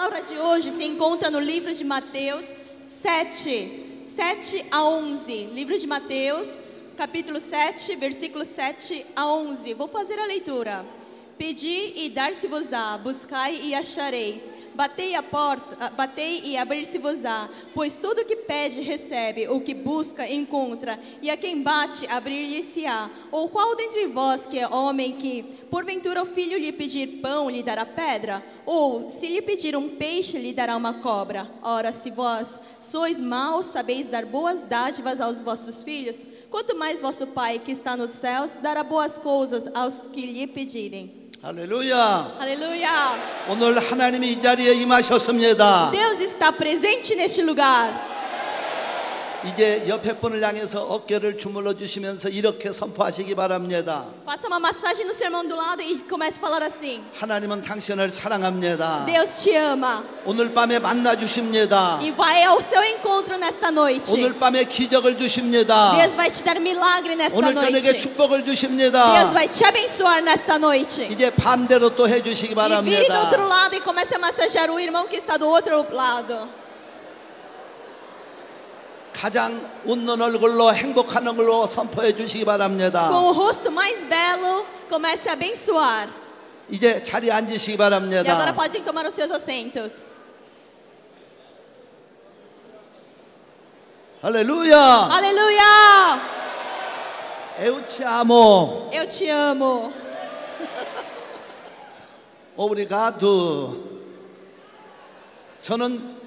palavra de hoje se encontra no livro de Mateus 7 a 11. Livro de Mateus, capítulo 7, versículo 7 a 11. Vou fazer a leitura. Pedi e dar-se-vos-á, buscai e achareis, batei a porta, batei e abrir-se-vos-á, pois todo o que pede recebe, o que busca encontra, e a quem bate abrir-lhe-se-á. Ou qual dentre vós que é homem que, porventura o filho lhe pedir pão, lhe dará pedra? Ou se lhe pedir um peixe, lhe dará uma cobra? Ora, se vós sois maus, sabeis dar boas dádivas aos vossos filhos, quanto mais vosso Pai que está nos céus dará boas coisas aos que lhe pedirem. 할렐루야. Aleluia! 오늘 하나님이 이 자리에 임하셨습니다. Deus está presente neste lugar. 이제 옆에 분을 향해서 어깨를 주물러 주시면서 이렇게 선포하시기 바랍니다. Faça uma massagem no seu irmão do lado e comece a falar assim: 하나님은 당신을 사랑합니다. Deus te ama 오늘 밤에 만나 주십니다. e vai ao seu encontro nesta noite. 오늘 밤에 기적을 주십니다. Deus vai te dar milagre nesta 오늘 저녁에 noite. 축복을 Deus 주십니다. vai te abençoar nesta noite. 이제 반대로 또 해주시기 E vire do 바랍니다. outro lado e comece a massagear o irmão que está do outro lado. 가장 웃는 얼굴로 행복한 얼굴로 선포해 주시기 바랍니다. Com o rosto mais belo, comece a abençoar. 이제 자리에 앉으시기 E agora 바랍니다. podem tomar os seus assentos. 할렐루야. Aleluia! 에우치아모 Eu te amo. 오브리가두. 저는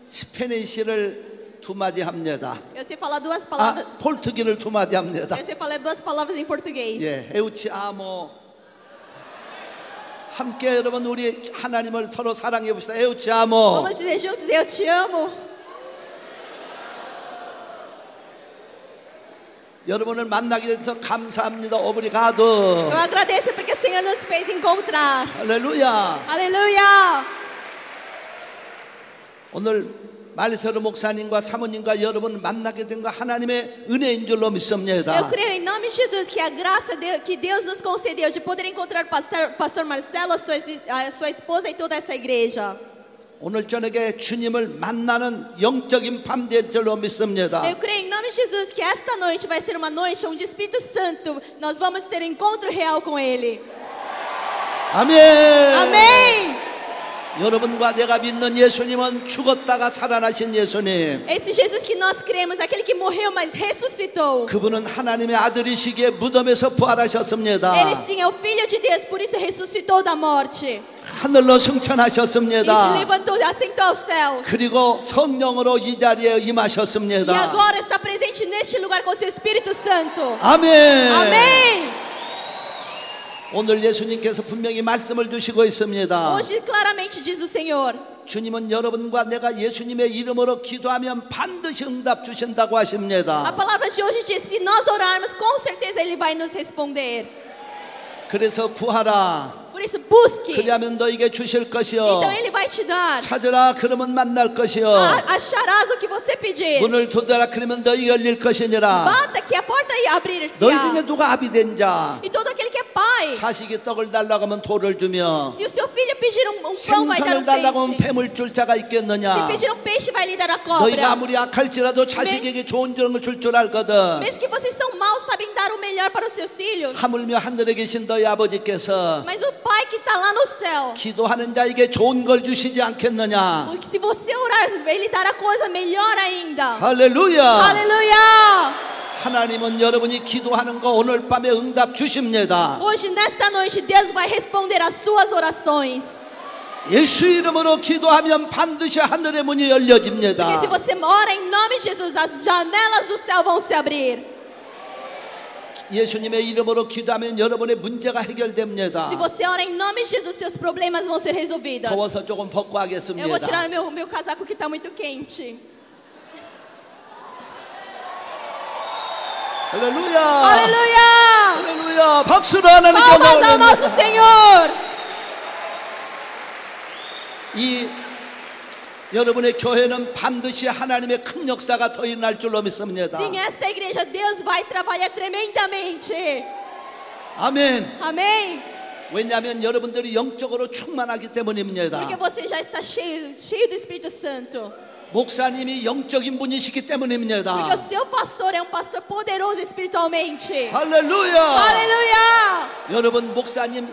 스페니시를 두 마디 합니다. Eu sei falar duas palavras. 포르투기를 두 마디 합니다. Eu sei falar duas palavras em português. 예, 에우치아모. 함께 여러분 우리 하나님을 서로 사랑해 봅시다. 에우치아모. Vamos dizer juntos: Eu te amo. 여러분을 만나게 돼서 감사합니다. 오브리가두. Eu agradeço porque o Senhor nos fez encontrar. 할렐루야. Aleluia! 오늘 말세로 목사님과 사모님과 여러분 만나게 된 거 하나님의 은혜인 줄로 믿습니다. Eu creio em nome de Jesus que a graça que Deus nos concedeu de poder encontrar pastor Marcelo, a sua esposa e toda essa igreja. 오늘 저녁에 주님을 만나는 영적인 밤 될 줄로 믿습니다. Eu creio em nome de Jesus que esta noite vai ser uma noite onde o Espírito Santo nós vamos ter um encontro real com Ele. 아멘. Amém! 여러분과 내가 믿는 예수님은 죽었다가 살아나신 예수님. Esse Jesus que nós cremos, aquele que morreu mas ressuscitou. 그분은 하나님의 아들이시기에 무덤에서 부활하셨습니다. Ele sim é o Filho de Deus, por isso ressuscitou da morte. 하늘로 E se 승천하셨습니다. levantou, assentou aos céus. 그리고 성령으로 이 자리에 E 임하셨습니다. agora está presente neste lugar com seu Espírito Santo. 아멘. Amém! 오늘 예수님께서 분명히 말씀을 주시고 있습니다. Hoje claramente diz o Senhor: 주님은 여러분과 내가 예수님의 이름으로 기도하면 반드시 응답 주신다고 a 하십니다. palavra de hoje diz: se nós orarmos, com certeza Ele vai nos responder. 그래서 구하라. Por isso, busque. 그리하면 너에게 주실 것이요. Então Ele vai te dar. 찾으라 그러면 만날 것이요. Acharás o que você pedir. 문을 두드라 그러면 너에게 열릴 것이니라. Bata que a porta 너희 abrir-se-á. 중에 누가 아비된 자 E todo aquele que é pai, 자식이 떡을 달라고 하면 돌을 주며 se o seu filho pedir um pão, vai dar 생선을 달라고 하면 peixe. 뱀을 줄 자가 Se 있겠느냐. pedir peixe, vai lhe dar a 너희가 cobra. 아무리 악할지라도 자식에게 좋은 걸 줄 줄 알거든. Mesmo que vocês são maus, sabem dar o melhor para os seus filhos. 하물며 하늘에 계신 너희 아버지께서 Mas o pai que está lá no céu, 기도하는 자에게 좋은 걸 주시지 않겠느냐. porque se você orar, Ele dará coisa melhor ainda. 할렐루야. Aleluia! 하나님은 여러분이 기도하는 거 오늘 밤에 응답 주십니다. Hoje, nesta noite, Deus vai responder às suas orações. 예수 이름으로 기도하면 반드시 하늘의 문이 Porque se 열려집니다. você ora em nome de Jesus, as janelas do céu vão se abrir. 예수님의 이름으로 기도하면 여러분의 문제가 해결됩니다. Se você ora em nome de Jesus, seus problemas vão ser resolvidos. 더워서 조금 벗고 하겠습니다. Eu vou tirar meu casaco que está muito quente. 할렐루야. Aleluia! 할렐루야. 박수로 하나님께 Palmas ao nosso 올려드립니다. Senhor! 이 여러분의 교회는 반드시 하나님의 큰 역사가 더 일어날 줄로 믿습니다. Sim, esta igreja, Deus vai trabalhar tremendamente. 아멘. Amém? 왜냐하면 여러분들이 영적으로 충만하기 때문입니다. Porque você já está cheio do Espírito Santo. 목사님이 영적인 분이시기 때문입니다. Porque o seu pastor é um pastor poderoso espiritualmente. 할렐루야. Aleluia! 여러분 목사님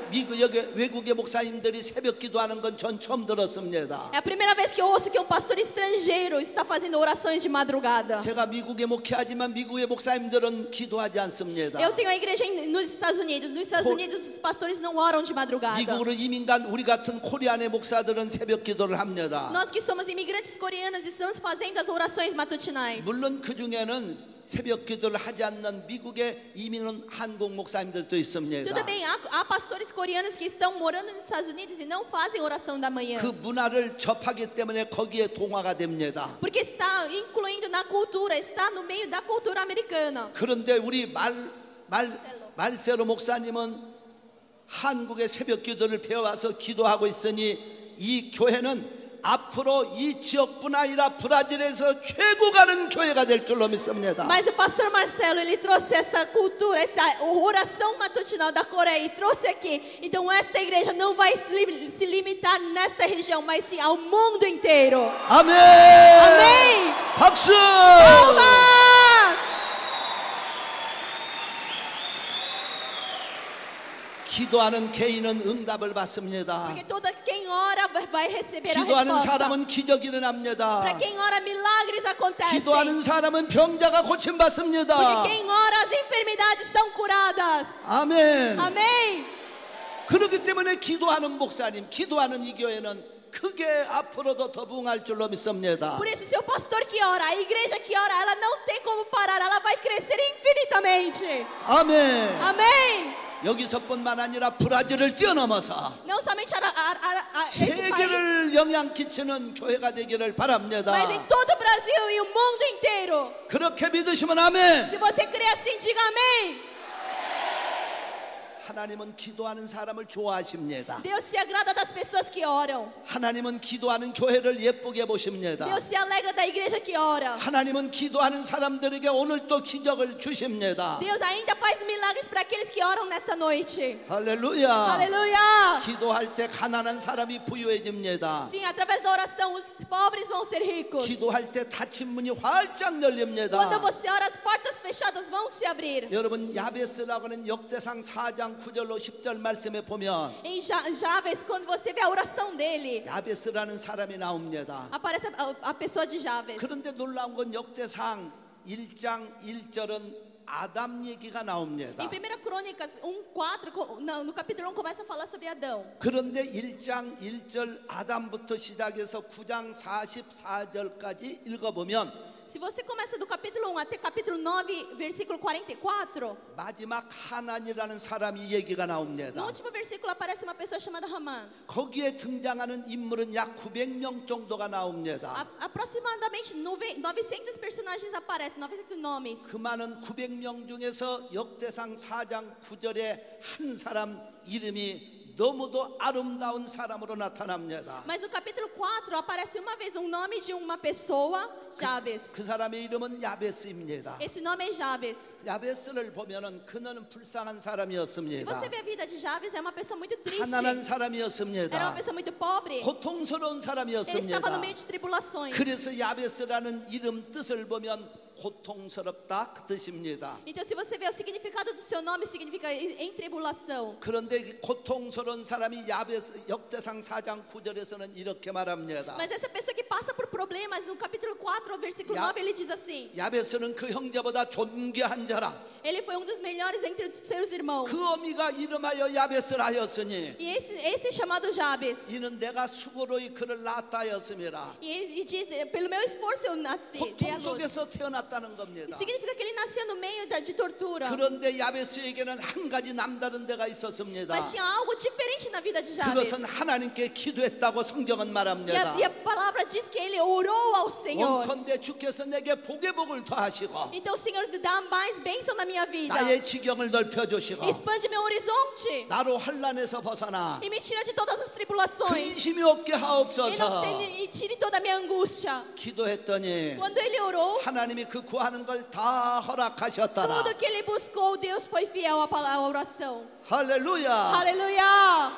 외국의 목사님들이 새벽 기도하는 건 전 처음 들었습니다. É a primeira vez que eu ouço que um pastor estrangeiro está fazendo orações de madrugada. 제가 미국에 목회하지만 미국의 목사님들은 기도하지 않습니다. Eu tenho a igreja nos Estados Unidos. Nos Estados Unidos os pastores não oram de madrugada. 미국으로 이민 간 우리 같은 코리안의 목사들은 새벽 기도를 합니다. Nós que somos imigrantes coreanos estamos fazendo as orações matutinais. 물론 그 중에는 새벽 기도를 하지 않는 미국에 이민 온 한국 목사님들도 있습니다. Tudo bem, há pastores coreanos que estão morando nos Estados Unidos e não fazem oração da manhã. 그 문화를 접하기 때문에 거기에 동화가 됩니다. Porque está incluindo na cultura, está no meio da cultura americana. 그런데 우리 말세로 목사님은 한국의 새벽 기도를 배워와서 기도하고 있으니 이 교회는 앞으로 이 지역뿐 아니라 브라질에서 최고 가는 교회가 될 줄로 믿습니다. Mas o pastor Marcelo, ele trouxe essa cultura, essa oração matutinal da Coreia e trouxe aqui. Então esta igreja não vai se limitar nesta região, mas sim ao mundo inteiro. 아멘. Amém. 박수. Palmas. 기도하는 개인은 응답을 받습니다. Porque todo quem ora vai receber a 기도하는 resposta. 사람은 기적이 일어납니다. Para quem ora, milagres acontecem. 기도하는 사람은 병자가 고침받습니다. Porque quem ora, as enfermidades são curadas. 아멘. Amém. 그렇기 때문에 기도하는 목사님, 기도하는 이 교회는 크게 앞으로도 더 부흥할 줄로 믿습니다. Por isso, seu pastor que ora, a igreja que ora, ela não tem como parar, ela vai crescer infinitamente. 아멘. Amém. 여기서뿐만 아니라 브라질을 뛰어넘어서 Não somente esse país, 세계를 영향 끼치는 교회가 되기를 바랍니다. mas em todo o Brasil e o mundo inteiro. 그렇게 믿으시면 아멘. Se você crê assim, diga amém. 하나님은 기도하는 사람을 좋아하십니다. Deus se agrada das pessoas que oram. 하나님은 기도하는 교회를 예쁘게 보십니다. Deus se alegra da igreja que ora. 하나님은 기도하는 사람들에게 오늘 또 기적을 주십니다. Deus ainda faz milagres para aqueles que oram nesta noite. 할렐루야. Aleluia. 기도할 때 가난한 사람이 부유해집니다. Sim, através da oração os pobres vão ser ricos. 기도할 때 닫힌 문이 활짝 열립니다. Quando você ora, as portas fechadas vão se abrir. 여러분 야베스라고 하는 역대상 4장 9절로 10절 말씀에 보면 Em Jabes, quando você vê a oração dele, 야베스라는 사람이 나옵니다. aparece a pessoa de Jabes. 그런데 놀라운 건 역대상 1장 1절은 아담 얘기가 나옵니다. Em 1 Crônicas 1:4, no capítulo 1 começa a falar sobre Adão. 그런데 1장 1절 아담부터 시작해서 9장 44절까지 읽어보면 Se você começa do capítulo 1 até capítulo 9, versículo 44, 마지막 하난이라는 사람이 얘기가 no 나옵니다. último versículo aparece uma pessoa chamada Ramã. 거기에 등장하는 인물은 약 900명 정도가 나옵니다. Aproximadamente 900 personagens aparecem, 900 nomes. 그 많은 900명 중에서 역대상 4장 9절에 한 사람 이름이 너무도 아름다운 사람으로 나타납니다. Mas no capítulo 4 aparece uma vez um nome de uma pessoa, Jabes. 그 사람의 이름은 야베스입니다. Esse nome é Jabes. 야베스를 보면은 그는 불쌍한 Se 사람이었습니다. você vê a vida de Jabes, é uma pessoa muito triste. 가난한 Era uma 사람이었습니다. pessoa muito pobre. 고통스러운 Ele estava no 사람이었습니다. meio de tribulações. 그래서 야베스라는 이름 뜻을 보면 고통스럽다 그 뜻입니다. Então, se você vê o significado do seu nome, significa em tribulação. 그런데 고통스러운 사람이 야베스 역대상 4장 9절에서는 이렇게 말합니다. Mas essa pessoa que passa por problemas, no capítulo 4, versículo 9, ele diz assim: 야베스는 그 형제보다 존귀한 자라. ele foi um dos melhores entre os seus irmãos. 그 어미가 이름하여 야베스를 하였으니 E esse chamado Jabes. 이는 내가 수고로 그를 낳았다 하였음이라. E diz: pelo meu esforço eu nasci. Dei a 고통 luz. 속에서 태어났다는 겁니다. Significa que ele nascia no meio de tortura. 그런데 야베스에게는 한 가지 남다른 데가 있었습니다. Mas tinha algo diferente na vida de Jabes. 그것은 하나님께 기도했다고 성경은 말합니다. E a palavra diz que ele orou ao Senhor. 원컨대 주께서 내게 복의 복을 더하시고 Então o Senhor dá mais bênção na minha vida. 나의 지경을 넓혀주시고 Expande meu horizonte. 나로 환난에서 벗어나 E me tira de todas as tribulações. 근심이 없게 하옵소서. E tire toda a minha angústia. 기도했더니 Quando ele orou, 하나님이 그 그 구하는 걸 다 허락하셨더라. Tudo que ele buscou, Deus foi fiel à oração. 할렐루야. Aleluia!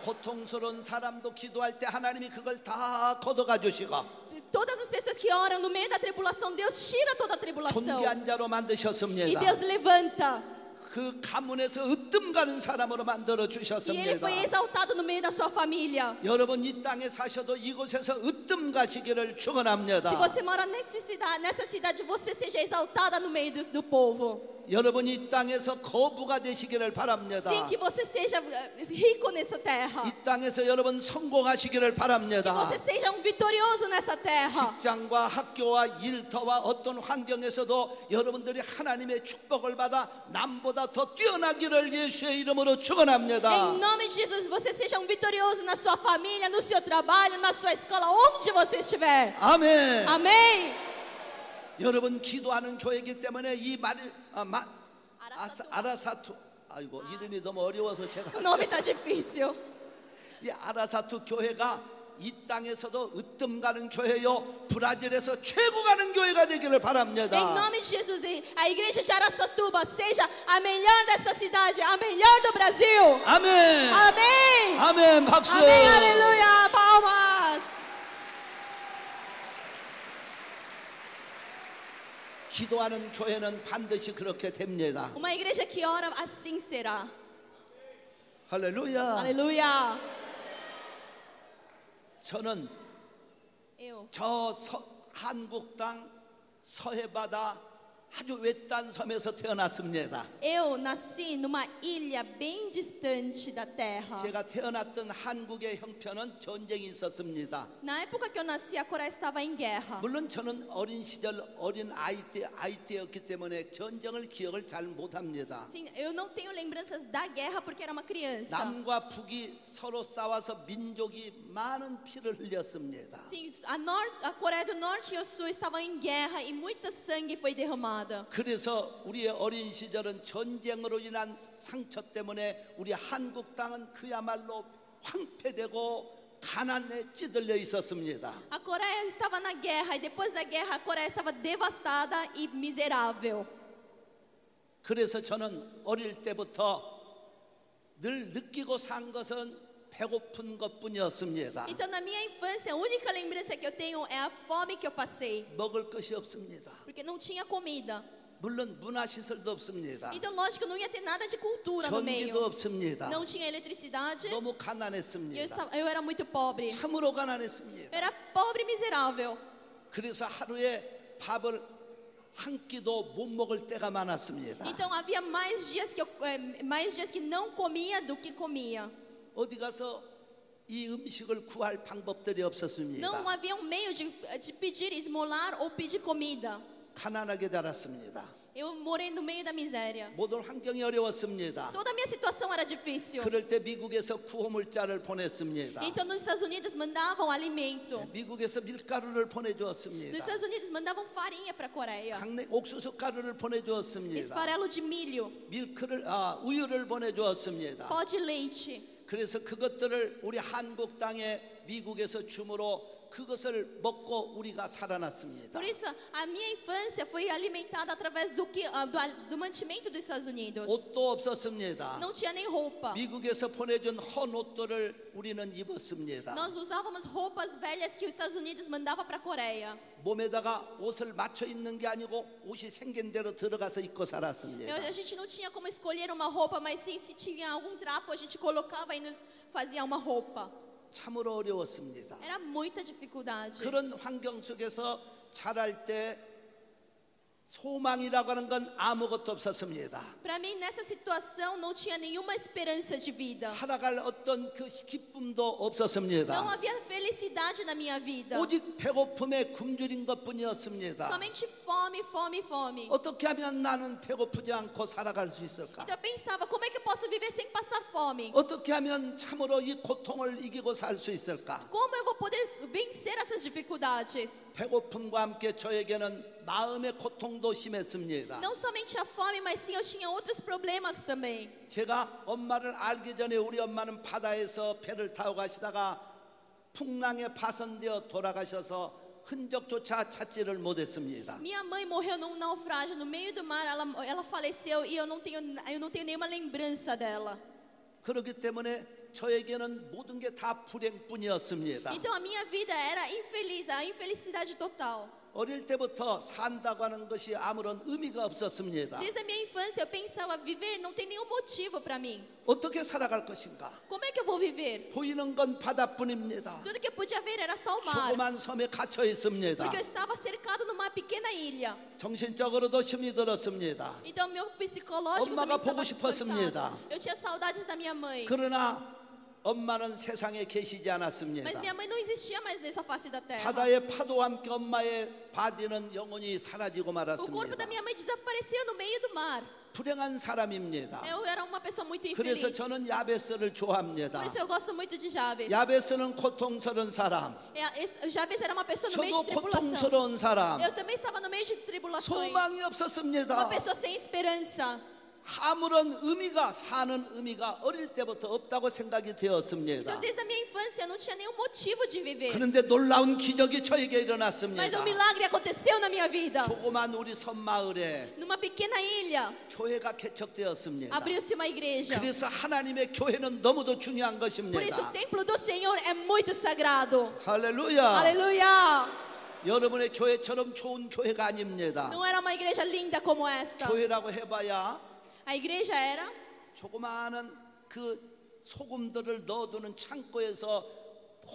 고통스러운 사람도 기도할 때 하나님이 그걸 다 걷어가 주시고 Todas as pessoas que oram no meio da tribulação, Deus tira toda a tribulação. 존귀한 자로 E 만드셨습니다. Deus levanta. 그 가문에서 으뜸 가는 사람으로 만들어 E ele 주셨습니다. foi exaltado no meio da sua família. 여러분 이 땅에 사셔도 이곳에서 으뜸 가시기를 축원합니다. Se você mora nessa cidade, você seja exaltada no meio do povo. 여러분 이 땅에서 거부가 되시기를 바랍니다. Sim, que você seja rico nessa terra. 이 땅에서 여러분 성공하시기를 Que 바랍니다. você seja vitorioso nessa terra. 직장과 학교와 일터와 어떤 환경에서도 여러분들이 하나님의 축복을 받아 남보다 더 뛰어나기를 예수의 이름으로 축원합니다. Em nome de Jesus, você seja vitorioso na sua família, no seu trabalho, na sua escola, onde você estiver. 아멘. Amém. 여러분 기도하는 교회이기 때문에 이 아라사투 아이고 이름이 너무 어려워서 제가 O nome tá difícil. 이 아라사투 교회가 이 땅에서도 으뜸 가는 교회요 브라질에서 최고 가는 교회가 되기를 바랍니다. Em nome de Jesus, a igreja de Araçatuba seja a melhor dessa cidade, a melhor do Brasil. 아멘. Amém. 아멘. 박수. Amém, aleluia. Palmas. 기도하는 교회는 반드시 그렇게 됩니다. Uma igreja que ora assim será. 할렐루야. Aleluia. 저는 Eu 한국 땅 서해바다 아주 외딴 섬에서 태어났습니다. nasci numa ilha bem distante da terra. 제가 태어났던 한국의 형편은 전쟁이 있었습니다. Na época que eu nasci, a Coreia estava em guerra. 물론 저는 어린 시절 어린 아이 때였기 때문에 전쟁을 기억을 잘 못합니다. Sim, eu não tenho lembranças da guerra porque era uma criança. 남과 북이 서로 싸워서 민족이 많은 피를 흘렸습니다. Sim, a Coreia do Norte e o Sul estavam em guerra e muita sangue foi derramada. 그래서 우리의 어린 시절은 전쟁으로 인한 상처 때문에 우리 한국 땅은 그야말로 황폐되고 가난에 찌들려 있었습니다. A Coreia estava na guerra e depois da guerra a Coreia estava devastada e miserável. 그래서 저는 어릴 때부터 늘 느끼고 산 것은 배고픈 것뿐이었습니다. Então na minha infância a única lembrança que eu tenho é a fome que eu passei, 먹을 것이 없습니다. porque não tinha comida. 물론 문화시설도 없습니다. Então lógico não ia ter nada de cultura no meio. 전기도 없습니다. Não tinha eletricidade. 너무 E 가난했습니다. eu era muito pobre. 참으로 가난했습니다. Eu era pobre e miserável. 그래서 하루에 밥을 한 끼도 못 먹을 때가 많았습니다. Então havia mais dias que não comia do que comia. 어디 가서 이 음식을 구할 방법들이 없었습니다. Não havia um meio de pedir esmolar ou pedir comida. 가난하게 자랐습니다. Eu morei no meio da miséria. 모든 환경이 어려웠습니다. Toda a minha situação era difícil. 그럴 때 미국에서 구호물자를 보냈습니다. Então nos Estados Unidos mandavam alimento. 미국에서 밀가루를 Nos 보내주었습니다. Estados Unidos mandavam farinha para a Coreia. 강내 옥수수 가루를 보내주었습니다. Esfarelo de milho. 우유를 보내주었습니다. Pó de leite. 그래서 그것들을 우리 한국 땅에 미국에서 줌으로 그것을 먹고 우리가 살아났습니다. Por isso, a minha infância foi alimentada através do mantimento dos Estados Unidos. 옷도 없었습니다. Não tinha nem roupa. 미국에서 보내준 헌 옷들을 우리는 입었습니다. Nós usávamos roupas velhas que os Estados Unidos mandava para a Coreia. 몸에다가 옷을 맞춰 입는 게 아니고 옷이 생긴 대로 들어가서 입고 살았습니다. A gente não tinha como escolher uma roupa, mas sim, se tinha algum trapo, a gente colocava e nos fazia uma roupa. 참으로 어려웠습니다. Era muita dificuldade. 그런 환경 속에서 자랄 때 소망이라고 하는 건 아무것도 없었습니다. Para mim, nessa situação, não tinha nenhuma esperança de vida. 살아갈 어떤 그 기쁨도 없었습니다. Não havia felicidade na minha vida. 오직 배고픔에 굶주린 것뿐이었습니다. Somente fome, fome, fome. 어떻게 하면 나는 배고프지 않고 살아갈 수 있을까? Então eu pensava, como é que eu posso viver sem passar fome? 어떻게 하면 참으로 이 고통을 이기고 살 수 있을까? Como eu vou poder vencer essas dificuldades? 배고픔과 함께 저에게는 마음의 고통도 심했습니다. Não somente a fome, mas sim eu tinha outros problemas também. 제가 엄마를 알기 전에 우리 엄마는 바다에서 배를 타고 가시다가 풍랑에 파손되어 돌아가셔서 흔적조차 찾지를 못했습니다. Minha mãe morreu num naufrágio no meio do mar. Ela faleceu e eu não tenho nenhuma lembrança dela. 그렇기 때문에 저에게는 모든 게 다 불행뿐이었습니다. Então a minha vida era infeliz, a infelicidade total. 어릴 때부터 산다고 하는 것이 아무런 의미가 없었습니다. Desde a minha infância eu pensava, viver não tem nenhum motivo para mim. 어떻게 살아갈 것인가? Como é que eu vou viver? 보이는 건 바다뿐입니다. Tudo que eu podia ver era só o mar. 조그만 섬에 갇혀 있습니다. Porque eu estava cercado numa pequena ilha. 정신적으로도 힘이 들었습니다. Então meu psicológico 엄마가 também 보고 estava 싶었습니다. cansado. Eu tinha saudades da minha mãe. 그러나 엄마는 세상에 계시지 않았습니다. Mas minha mãe não existia mais nessa face da terra. 바다의 파도와 함께 엄마의 바디는 영원히 사라지고 O corpo da 말았습니다. minha mãe desaparecia no meio do mar. 불행한 사람입니다. Eu era uma pessoa muito 그래서 infeliz. 저는 야베스를 좋아합니다. Por isso eu gosto muito de Jabes. 야베스는 고통스러운 사람, Jabes era uma pessoa no meio 저도 de tribulação. 고통스러운 사람, Eu também estava no meio de tribulações. 소망이 Uma 없었습니다. pessoa sem esperança. 아무런 의미가 사는 의미가 어릴 때부터 없다고 생각이 되었습니다. Então desde a minha infância eu não tinha nenhum motivo de viver. 그런데 놀라운 기적이 저에게 Mas 일어났습니다. um milagre aconteceu na minha vida. 조그만 우리 섬마을에 Numa pequena ilha, 교회가 개척되었습니다. abriu-se uma igreja. 그래서 하나님의 교회는 너무도 중요한 Por isso o 것입니다. templo do Senhor é muito sagrado. 할렐루야. Aleluia! 여러분의 교회처럼 좋은 교회가 아닙니다. Não era uma igreja linda como esta. 교회라고 해봐야 A igreja era 조그마한 그 소금들을 넣어두는 창고에서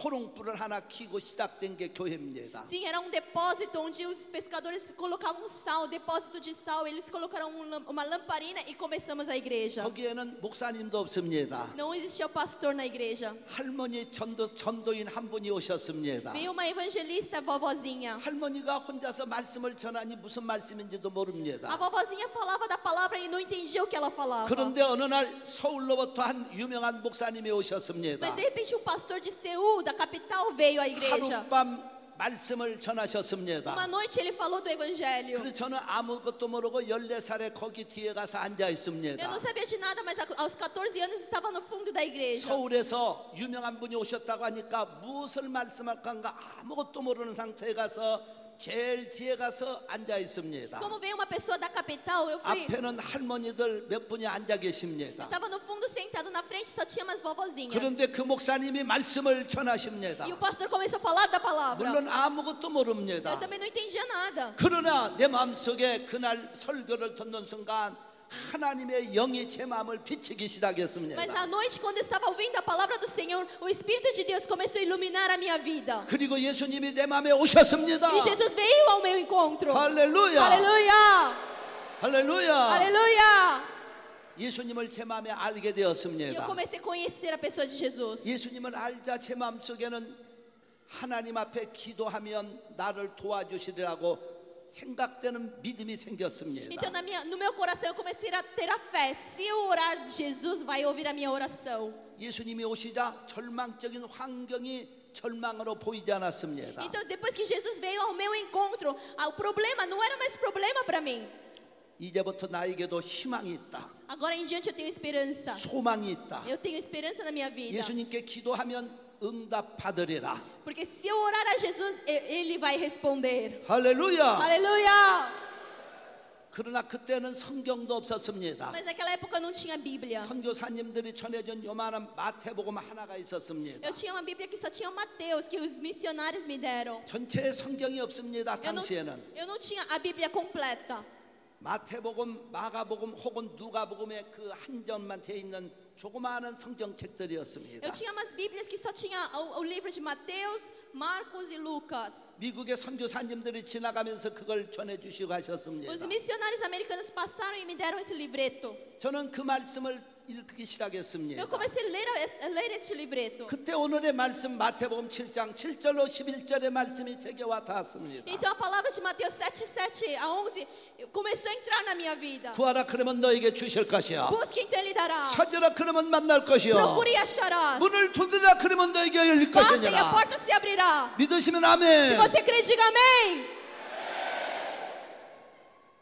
호롱불을 하나 켜고 시작된 게 교회입니다. Sim, era depósito onde os pescadores colocavam sal, depósito de sal. Eles colocaram uma lamparina e começamos a igreja. 거기에는 목사님도 없습니다. Não existia o pastor na igreja. 할머니 전도인 한 분이 오셨습니다. Veio uma evangelista, vovozinha. 할머니가 혼자서 말씀을 전하니 무슨 말씀인지도 모릅니다. A vovozinha falava da palavra e não entendia o que ela falava. 그런데 어느 날 서울로부터 한 유명한 목사님이 오셨습니다. Mas de repente um pastor de Seul, da capital, veio à igreja. 하룻밤 말씀을 전하셨습니다. Uma noite ele falou do evangelho. 그래서 저는 아무것도 모르고 14살에 거기 뒤에 가서 앉아 있습니다. Eu não sabia de nada, mas aos 14 anos estava no fundo da igreja. 서울에서 유명한 분이 오셨다고 하니까 무엇을 말씀할까 아무것도 모르는 상태에 가서 제일 뒤에 가서 앉아 있습니다. Como veio uma pessoa da capital, eu fui. 앞에는 할머니들 몇 분이 앉아 계십니다. Estava no fundo sentado, na frente só tinha umas vovozinhas. 그런데 그 목사님이 말씀을 전하십니다. E o pastor começou a falar da palavra. 물론 아무것도 모릅니다. Eu também não entendia nada. 그러나 내 마음속에 그날 설교를 듣는 순간 하나님의 영이 제 마음을 비추기 시작했습니다. Mas à noite, quando eu estava ouvindo a palavra do Senhor, o Espírito de Deus começou a iluminar a minha vida. 그리고 예수님이 내 마음에 오셨습니다. E Jesus veio ao meu encontro. 할렐루야. Aleluia! 할렐루야. Aleluia! 예수님을 제 마음에 알게 E eu 되었습니다. comecei a conhecer a pessoa de Jesus. 예수님을 알자 제 마음속에는 하나님 앞에 기도하면 나를 도와주시리라고 생각되는 믿음이 생겼습니다. Então no meu coração eu comecei a ter a fé. Se eu orar, Jesus vai ouvir a minha oração. 예수님이 오시자 절망적인 환경이 절망으로 보이지 않았습니다. Então depois que Jesus veio ao meu encontro, o problema não era mais problema para mim. 이제부터 나에게도 희망이 있다. Agora em diante eu tenho esperança. 소망이 있다. Eu tenho esperança na minha vida. 예수님께 기도하면 응답 받으리라. Porque se eu orar a Jesus, Ele vai responder. 할렐루야. Aleluia! 그러나 그때는 성경도 없었습니다. Mas naquela época eu não tinha Bíblia. 선교사님들이 전해준 요만한 마태복음 하나가 있었습니다. Eu tinha uma Bíblia que só tinha Mateus, que os missionários me deram. 전체 성경이 없습니다. 당시에는. Eu não tinha a Bíblia completa. 마태복음, 마가복음 혹은 누가복음에 그 한 점만 돼 있는 조그마한 성경책들이었습니다. Eu tinha umas Bíblias que só tinha o livro de Mateus, Marcos e Lucas. 미국의 선교사님들이 지나가면서 그걸 전해주시고 하셨습니다. Os missionários americanos passaram e me deram esse livreto. 저는 그 말씀을 읽기 시작했습니다. Eu comecei a ler este livreto. 그때 오늘의 말씀 마태복음 7장 7절로 11절의 말씀이 제게 와 닿았습니다. Então a palavra de Mateus 7, 7 a 11 começou a entrar na minha vida. 구하라 그러면 너에게 주실 것이야. Busque, então Ele dará. 찾으라 그러면 만날 것이요. Procure e acharás. 문을 두드리라 그러면 너에게 열릴 Bata e a 것이니라. porta se abrirá. 믿으시면 Se 아멘. você crê, diga amém.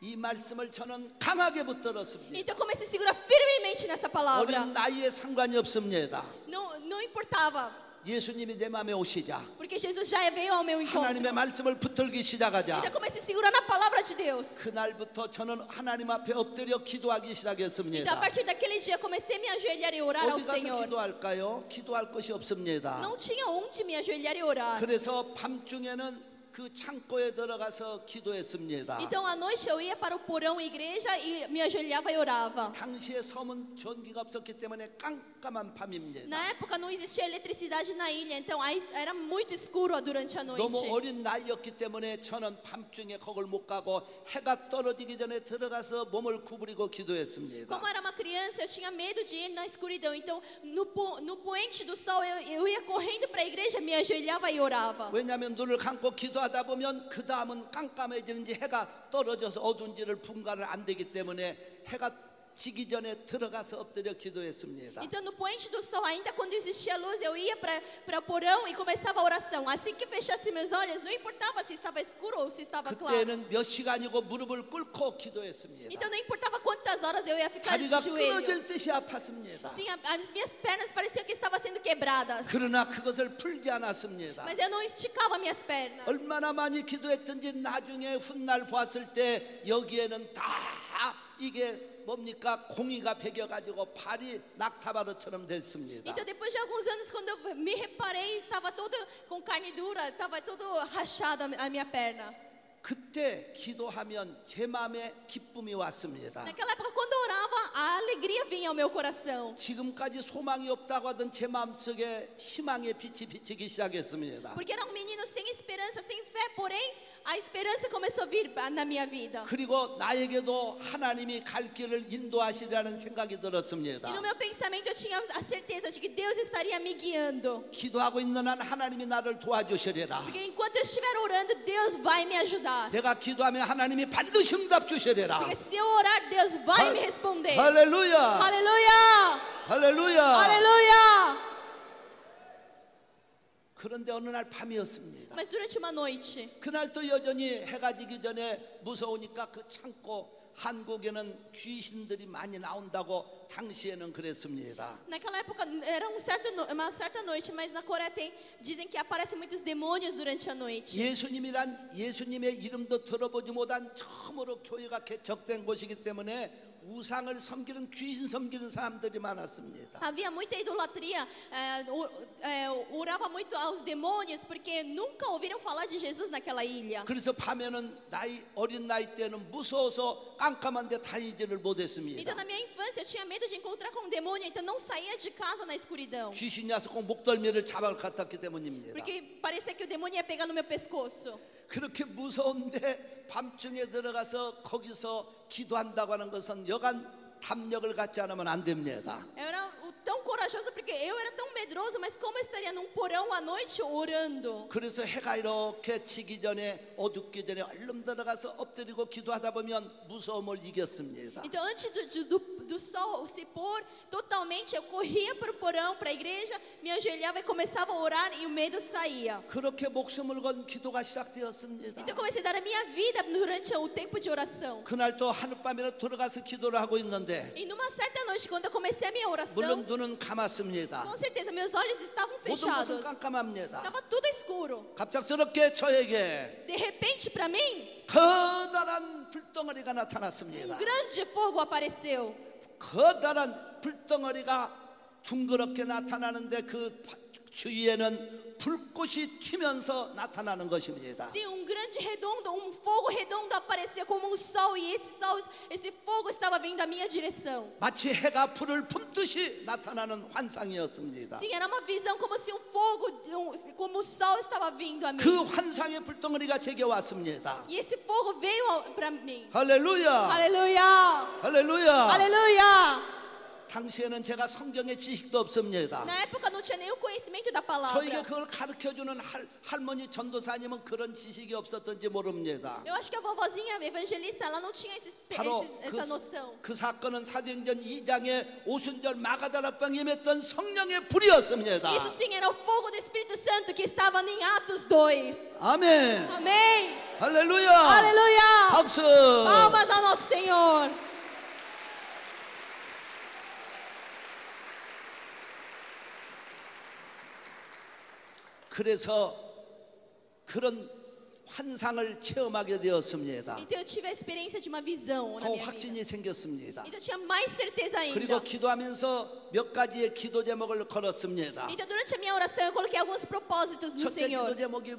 이 말씀을 저는 강하게 붙들었습니다. Então comecei a segurar firmemente nessa palavra. 어린 나이에 상관이 없습니다. Não importava. 예수님이 내 마음에 오시자. Porque Jesus já veio ao meu encontro. 하나님의 말씀을 붙들기 시작하자. Então comecei a segurar na palavra de Deus. 그날부터 저는 하나님 앞에 엎드려 기도하기 Então a 시작했습니다. partir daquele dia comecei a me ajoelhar e orar ao 어디 가서 Senhor. 기도할까요? 기도할 곳이 없습니다. Não tinha onde me ajoelhar e orar. 그래서 밤중에는 그 창고에 들어가서 기도했습니다. Então à noite eu ia para o porão igreja e me ajoelhava e orava. 당시에 섬은 전기가 없었기 때문에 깜깜한 밤입니다. Na época não existia eletricidade na ilha, então aí era muito escuro durante a noite. 너무 어린 나이였기 때문에 저는 밤중에 거길 못 가고 해가 떨어지기 전에 들어가서 몸을 구부리고 기도했습니다. Como era uma criança, eu tinha medo de ir na escuridão. Então no poente do sol eu ia correndo para a igreja, me ajoelhava e orava. 왜냐하면 눈을 감고 기도하다 보면 그 다음은 깜깜해지는지 해가 떨어져서 어두운지를 분간을 안 되기 때문에 해가 지기 전에 들어가서 엎드려 기도했습니다. Então no poente do sol, ainda quando existia luz, eu ia para o porão e começava a oração. Assim que fechasse meus olhos, não importava se estava escuro ou se estava claro. 그때는 몇 시간이고 무릎을 꿇고 기도했습니다. Então não importava quantas horas eu ia ficar de 다리가 joelho. 끊어질 듯이 아팠습니다. Sim, as minhas pernas pareciam que estavam sendo quebradas. 그러나 그것을 풀지 않았습니다. Mas eu não esticava minhas pernas. 얼마나 많이 기도했든지 나중에 훗날 봤을 때 여기에는 다 이게 뭡니까? 공이가 베겨가지고 발이 낙타바로처럼 됐습니다. Então depois de alguns anos, quando eu me reparei, estava todo com carne dura, estava todo rachado a minha perna. 그때 기도하면 제 마음에 기쁨이 왔습니다. Naquela época, quando eu orava, a alegria vinha ao meu coração. 지금까지 소망이 없다고 하던 제 마음속에 희망의 빛이 비치기 시작했습니다. Porque era um menino sem esperança, sem fé, porém a esperança começou a vir na minha vida. 그리고 나에게도 하나님이 갈 길을 인도하시리라는 생각이 들었습니다. E no meu pensamento eu tinha a certeza de que Deus estaria me guiando. 기도하고 있는 한 하나님이 나를 도와주시리라. Porque enquanto eu estiver orando, Deus vai me ajudar. 내가 기도하면 하나님이 반드시 응답 주시리라. Porque se eu orar, Deus vai me responder. 할렐루야. Aleluia! 할렐루야. Aleluia! 그런데 어느 날 밤이었습니다. Mas durante uma noite, 그날도 여전히 해가 지기 전에 무서우니까 그 창고 한국에는 귀신들이 많이 나온다고 당시에는 그랬습니다. naquela época era uma certa noite, mas na Coreia dizem que aparecem muitos demônios durante a noite. 예수님의 이름도 들어보지 못한 처음으로 교회가 개척된 곳이기 때문에 우상을 섬기는 귀신 섬기는 사람들이 많았습니다. Havia muita idolatria, orava muito aos demônios, porque nunca ouviram falar de Jesus naquela ilha. 그래서 밤에는 어린 나이 때는 무서워서 깜깜한데 다니지를 못했습니다. Então na minha infância eu tinha medo de encontrar com um demônio, então não saía de casa na escuridão. 귀신이 와서 꼭 목덜미를 잡아 갔었기 때문입니다. Porque parecia que o demônio ia pegar no meu pescoço. 그렇게 무서운데 밤중에 들어가서 거기서 기도한다고 하는 것은 여간 담력을 갖지 않으면 안 됩니다. Eu era tão corajoso porque eu era tão medroso, mas como eu estaria num porão à noite orando? 그래서 해가 이렇게 지기 전에 어둡기 전에 얼른 들어가서 엎드리고 기도하다 보면 무서움을 이겼습니다. Então antes do sol se pôr totalmente, eu corria para o porão, para a igreja, me ajoelhava e começava a orar e o medo saía. 그렇게 목숨을 건 기도가 시작되었습니다. Então eu comecei a dar a minha vida durante o tempo de oração. 그날 또 하룻밤에 들어가서 기도를 하고 있는데 E numa certa noite, quando eu comecei a minha oração, 물론 눈은 감았습니다. com certeza meus olhos estavam 모든 것은 fechados. 깜깜합니다. Estava tudo escuro. 갑작스럽게 저에게 De repente, para mim, 커다란 불덩어리가 나타났습니다. grande fogo apareceu. 커다란 불덩어리가 둥그렇게 나타나는데 그 주위에는 불꽃이 튀면서 나타나는 것입니다. Sim, grande redondo, fogo redondo aparecia como um sol e esse fogo estava vindo à minha direção. 마치 해가 불을 품듯이 나타나는 환상이었습니다. Sim, era uma visão como se como o sol estava vindo a mim. 그 환상의 불덩어리가 제게 왔습니다. E esse fogo veio para mim. 할렐루야. Aleluia! 할렐루야. Aleluia! 당시에는 제가 성경의 지식도 없습니다. Na época não tinha nenhum conhecimento da 저에게 palavra. 그걸 가르쳐주는 할머니 전도사님은 그런 지식이 없었던지 모릅니다. Eu acho que a vovozinha evangelista, ela não tinha 바로 essa noção. 그 사건은 사도행전 2장에 오순절 마가다라방에 임했던 성령의 불이었습니다. Isso sim era o fogo do Espírito Santo que estava em Atos 2. 아멘. Amém! 할렐루야. Aleluia! 박수. Palmas ao nosso Senhor. 그래서 그런 환상을 체험하게 되었습니다. Então eu tive a experiência de uma visão na 더 minha vida. 확신이 생겼습니다. Então eu tinha mais certeza 그리고 ainda. 기도하면서 몇 가지의 기도 제목을 걸었습니다. Então durante a minha oração eu coloquei alguns propósitos no 첫째 Senhor. 기도 제목이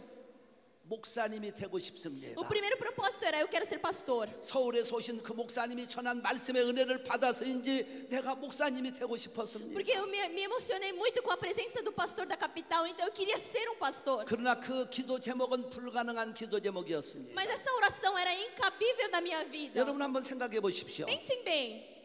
목사님이 되고 싶습니다. O primeiro propósito era eu quero ser pastor. 서울에서 오신 그 목사님이 전한 말씀의 은혜를 받아서인지 내가 목사님이 되고 싶었습니다. Porque eu me emocionei muito com a presença do pastor da capital, então eu queria ser um pastor. 그러나 그 기도 제목은 불가능한 기도 제목이었습니다. Mas essa oração era incabível na minha vida. 여러분 한번 생각해 보십시오. Pensem bem.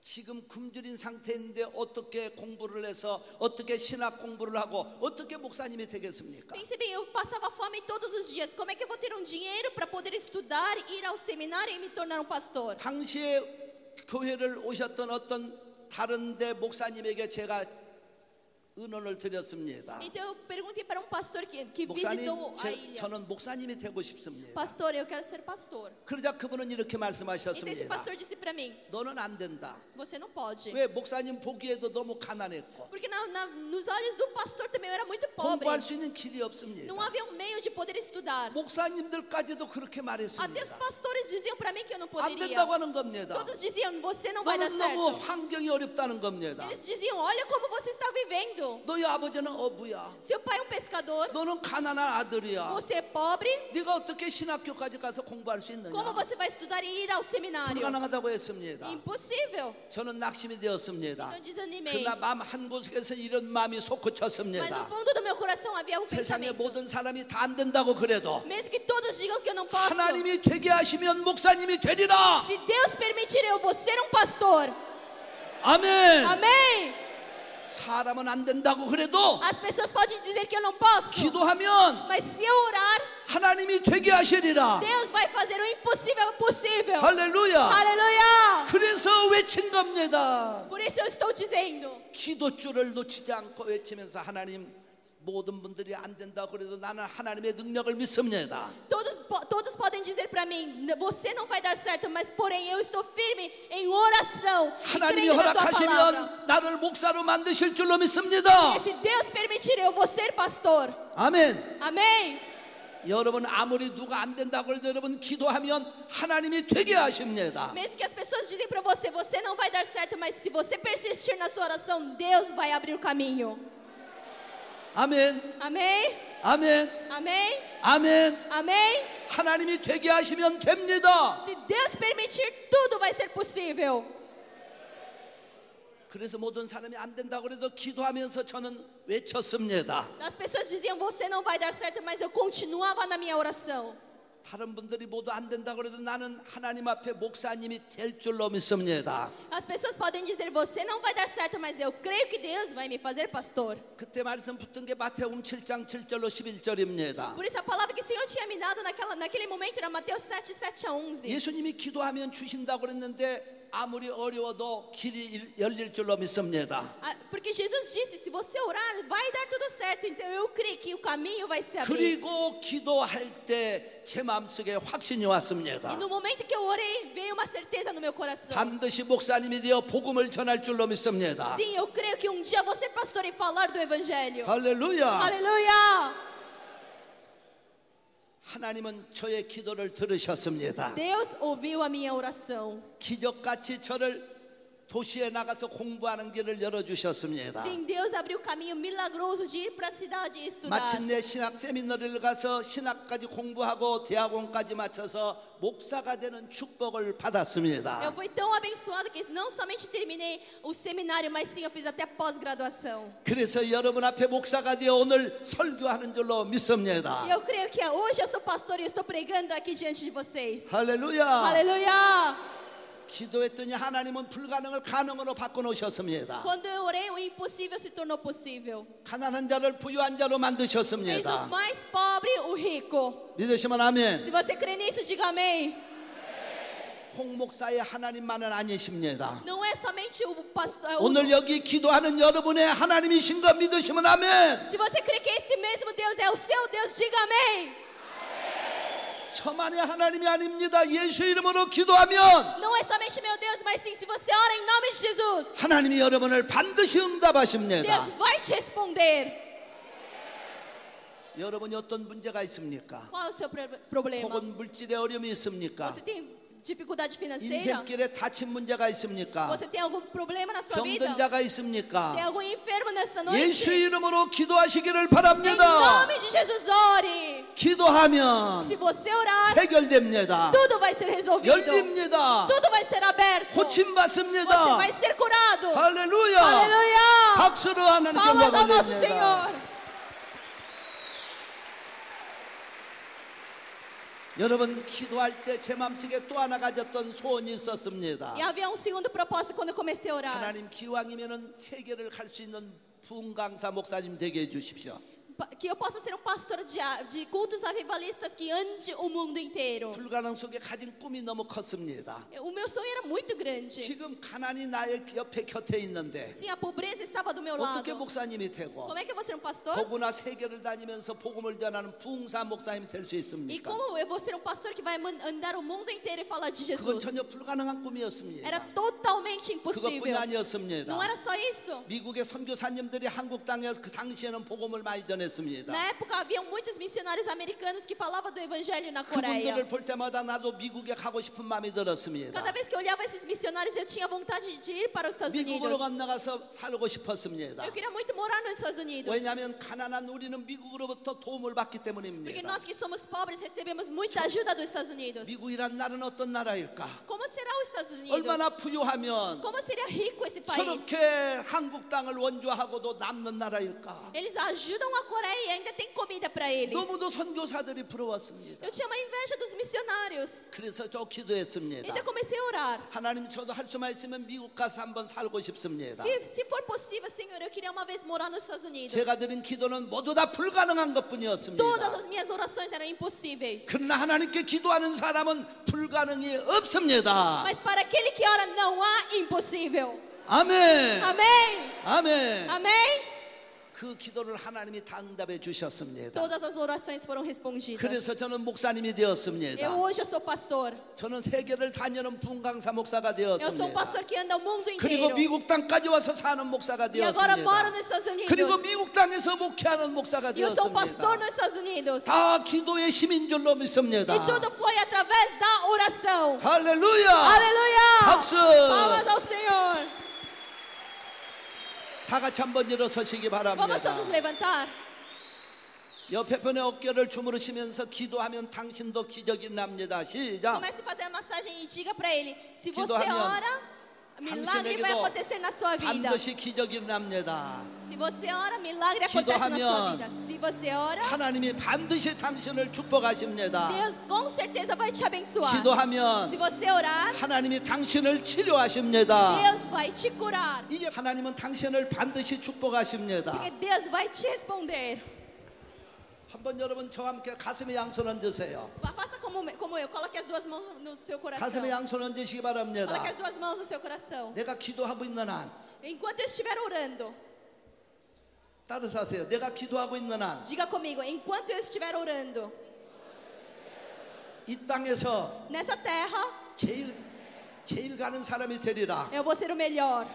지금 굶주린 상태인데 어떻게 공부를 해서 어떻게 신학 공부를 하고 어떻게 목사님이 되겠습니까? Pense bem, eu passava fome todos os dias. Como é que eu vou ter um dinheiro para poder estudar, ir ao seminário e me tornar um pastor? 당시에 교회를 오셨던 어떤 다른 데 목사님에게 제가 의논을 드렸습니다. Então eu perguntei para um pastor que 목사님, visitou a ilha. 저는 목사님이 되고 싶습니다. Pastor, eu quero ser pastor. 그러자 그분은 이렇게 Então esse 말씀하셨습니다. pastor disse para mim: 너는 안 된다. você não pode. 왜? 목사님 보기에도 너무 가난했고 Porque nos olhos do pastor também eu era muito pobre. 공부할 수 있는 길이 없습니다. Não havia um meio de poder estudar. 목사님들까지도 그렇게 Até os 말했습니다. pastores diziam para mim que eu não 안 poderia. 된다고 하는 겁니다. Todos diziam: você não vai dar 너는 너무 certo. 환경이 어렵다는 겁니다. Eles diziam: olha como você está vivendo. 너희 아버지는 어부야. Seu pai é um pescador, 너는 가난한 아들이야. você é pobre. 네가 어떻게 신학교까지 가서 공부할 수 있느냐? Como você vai estudar e ir ao seminário? 불가능하다고 했습니다. Impossível. 저는 낙심이 되었습니다. Então desanimei. 그러나 마음 한 곳에서 이런 마음이 Mas no 솟구쳤습니다. fundo do meu coração havia um 세상의 pensamento. 모든 사람이 다 안 된다고 그래도 Mesmo que todos digam que eu não posso, 하나님이 되게 하시면 목사님이 되리라. se Deus permitir, eu vou ser um pastor. 아멘. Amém. 사람은 안 된다고 그래도 As pessoas podem dizer que eu não posso, 기도하면 mas se eu orar, 하나님이 되게 하시리라. Deus vai fazer o impossível possível. 할렐루야. Aleluia. 그래서 외친 겁니다. Por isso eu estou dizendo, 기도줄을 놓치지 않고 외치면서 하나님 모든 분들이 안 된다고 그래도 나는 하나님의 능력을 믿습니다. todos podem dizer para mim, você não vai dar certo, mas porém eu estou firme em oração. E 하나님이 crendo na tua palavra. 허락하시면 나를 목사로 만드실 줄로 믿습니다. E se Deus permitir, eu vou ser pastor. 아멘. Amém. 여러분 아무리 누가 안 된다고 해도 여러분 기도하면 하나님이 되게 하십니다. Mesmo que as pessoas dizem para você, você não vai dar certo, mas se você persistir na sua oração, Deus vai abrir o caminho. 아멘. Amém. 아멘. Amém. 아멘. Amém. 하나님이 되게 하시면 됩니다. Se Deus permitir, tudo vai ser possível. 그래서 모든 사람이 안 된다고 해도 기도하면서 저는 외쳤습니다. As pessoas diziam, você não vai dar certo, mas eu continuava na minha oração. 다른 분들이 모두 안 된다고 해도 나는 하나님 앞에 목사님이 될 줄로 믿습니다. As pessoas podem dizer, você não vai dar certo, mas eu creio que Deus vai me fazer pastor. 그때 말씀 붙은 게 마태복음 7장 7절로 11절입니다. Por isso a palavra que o Senhor tinha me dado naquele momento era Mateus 7, 7 a 11. 예수님이 기도하면 주신다고 그랬는데 아무리 어려워도 길이 열릴 줄로 믿습니다. Porque Jesus disse, se você orar, vai dar tudo certo. Então eu creio que o caminho vai se abrir. 그리고 기도할 때 제 마음속에 확신이 왔습니다. E no momento que eu orei, veio uma certeza no meu coração. 반드시 목사님이 되어 복음을 전할 줄로 믿습니다. Sim, eu creio que um dia vou ser pastor e falar do evangelho. 할렐루야. Aleluia! 하나님은 저의 기도를 들으셨습니다. Deus ouviu a minha oração. 기적같이 저를 도시에 나가서 공부하는 길을 열어주셨습니다. Sim, Deus abriu o caminho milagroso de ir para a cidade e estudar. 마침내 신학 세미나리를 가서 신학까지 공부하고 대학원까지 마쳐서 목사가 되는 축복을 받았습니다. Eu fui tão abençoado que não somente terminei o seminário, mas sim eu fiz até pós-graduação. 그래서 여러분 앞에 목사가 되어 오늘 설교하는 줄로 믿습니다. E eu creio que hoje eu sou pastor e estou pregando aqui diante de vocês. 할렐루야. Aleluia! 기도했더니 하나님은 불가능을 가능으로 바꿔놓으셨습니다. Quando eu orei, o impossível se tornou possível. 가난한 자를 부유한 자로 Fez o 만드셨습니다. mais pobre o rico. 믿으시면 아멘. Se você crê nisso, diga amém. 홍 목사의 하나님만은 아니십니다. Não é somente o pastor. 오늘 여기 기도하는 여러분의 하나님이신 거 믿으시면 아멘. Se você crê que esse mesmo Deus é o seu Deus, diga amém. 저만의 하나님이 아닙니다. 예수 이름으로 기도하면 Não é somente meu Deus, mas sim, se você ora em nome de Jesus, 하나님이 여러분을 반드시 응답하십니다. Deus vai te responder. 여러분이 어떤 문제가 있습니까? Qual é o seu problema? 혹은 물질의 어려움이 있습니까? Você tem dificuldade financeira? 인생길에 다친 문제가 있습니까? Você tem algum problema na sua vida? 병든 자가 있습니까? Tem algum enfermo nesta noite? 예수 이름으로 기도하시기를 Em 바랍니다. nome de Jesus, ore. 기도하면 Se você orar, 해결됩니다. tudo vai ser resolvido. 열립니다. Tudo vai ser aberto. Você 고침받습니다. vai ser curado. 할렐루야. Aleluia. 박수로 하나님께 Palmas ao nosso 영광을 Senhor. 드립니다. 여러분, 기도할 때 제 마음속에 또 하나 가졌던 소원이 있었습니다. E havia um segundo propósito quando eu comecei a orar. 하나님 기왕이면은 세계를 갈 수 있는 부흥강사 목사님 되게 해주십시오. Que eu possa ser um pastor de cultos avivalistas que ande o mundo inteiro. 불가능 속에 가진 꿈이 너무 컸습니다. O meu sonho era muito grande. 지금 가난이 나의 옆에 곁에 있는데 Sim, a pobreza estava do meu lado. 어떻게 목사님이 되고 Como é que eu vou ser um pastor? 더구나 세계를 다니면서 복음을 전하는 부흥사 목사님이 될 수 E 있습니까? como eu vou ser um pastor que vai andar o mundo inteiro e falar de 그건 Jesus? 전혀 불가능한 꿈이었습니다. Era totalmente 그것뿐이 impossível. 아니었습니다. Não era só isso. 미국의 선교사님들이 한국 땅에 그 당시에는 복음을 많이 전했습니다. Na época haviam muitos missionários americanos que falavam do evangelho na Coreia. 그분들을 볼 때마다 나도 미국에 가고 싶은 마음이 들었습니다. Cada vez que eu olhava esses missionários, eu tinha vontade de ir para os Estados 미국으로 Unidos. 건너가서 살고 싶었습니다. Eu queria muito morar nos Estados Unidos. 왜냐하면 가난한 우리는 미국으로부터 도움을 받기 Porque 때문입니다. nós que somos pobres recebemos muita ajuda dos Estados Unidos. 미국이란 나라는 어떤 나라일까? Como será os Estados Unidos? 얼마나 부유하면 Como seria rico esse país? 저렇게 한국 땅을 원조하고도 남는 나라일까? Eles ajudam a Coreia e ainda tem comida para eles. 너무도 선교사들이 부러웠습니다. Eu tinha uma inveja dos missionários. 그래서 저 기도했습니다. Então eu comecei a orar. 하나님, 저도 할 수만 있으면 미국 가서 한번 살고 싶습니다. Se for possível, Senhor, eu queria uma vez morar nos Estados Unidos. 제가 드린 기도는 모두 다 불가능한 것뿐이었습니다. Todas as minhas orações eram impossíveis. 그러나 하나님께 기도하는 사람은 불가능이 없습니다. Mas para aquele que ora não há impossível. 아멘. Amém. 아멘. Amém. 그 기도를 하나님이 다 응답해 주셨습니다. Todas as orações foram respondidas. 그래서 저는 목사님이 되었습니다. Eu hoje eu sou pastor. 저는 세계를 다니는 부흥강사 목사가 Eu sou um 되었습니다. pastor que anda o mundo 그리고 inteiro. 미국 땅까지 와서 사는 목사가 E agora moro nos 되었습니다. Estados Unidos. 그리고 미국 땅에서 목회하는 목사가 E eu sou pastor 되었습니다. nos Estados Unidos. 다 기도의 힘인 줄로 믿습니다. E tudo foi através da oração. 할렐루야. Aleluia. 박수. Palmas ao Senhor. 다 같이 한번 일어서시기 Vamos 바랍니다. todos levantar. 옆에 편의 어깨를 주무르시면서 기도하면 당신도 기적이 납니다. 시작. Comece a fazer a massagem e diga para ele: se você 기도하면 ora, milagre vai 당신에게도 acontecer na sua vida. 반드시 기적이 납니다. Se você ora, milagre acontece na sua vida. Se você ora, 하나님이 반드시 당신을 축복하십니다. Deus com certeza vai te abençoar. Se 기도하면 você orar, 하나님이 당신을 치료하십니다. Deus vai te curar. 이제 하나님은 당신을 반드시 축복하십니다. Porque Deus vai te responder. 한번 여러분 저와 함께 가슴에 양손 얹으세요. Faça como eu. Coloque as duas mãos no seu coração. 가슴에 양손 얹으시기 바랍니다. Coloque as duas mãos no seu coração. 내가 기도하고 있는 한 Enquanto eu estiver orando, 따라서 하세요. 내가 기도하고 있는 한 diga comigo: enquanto eu estiver orando, 이 땅에서 nessa terra, 제일 가는 사람이 되리라. eu vou ser o melhor.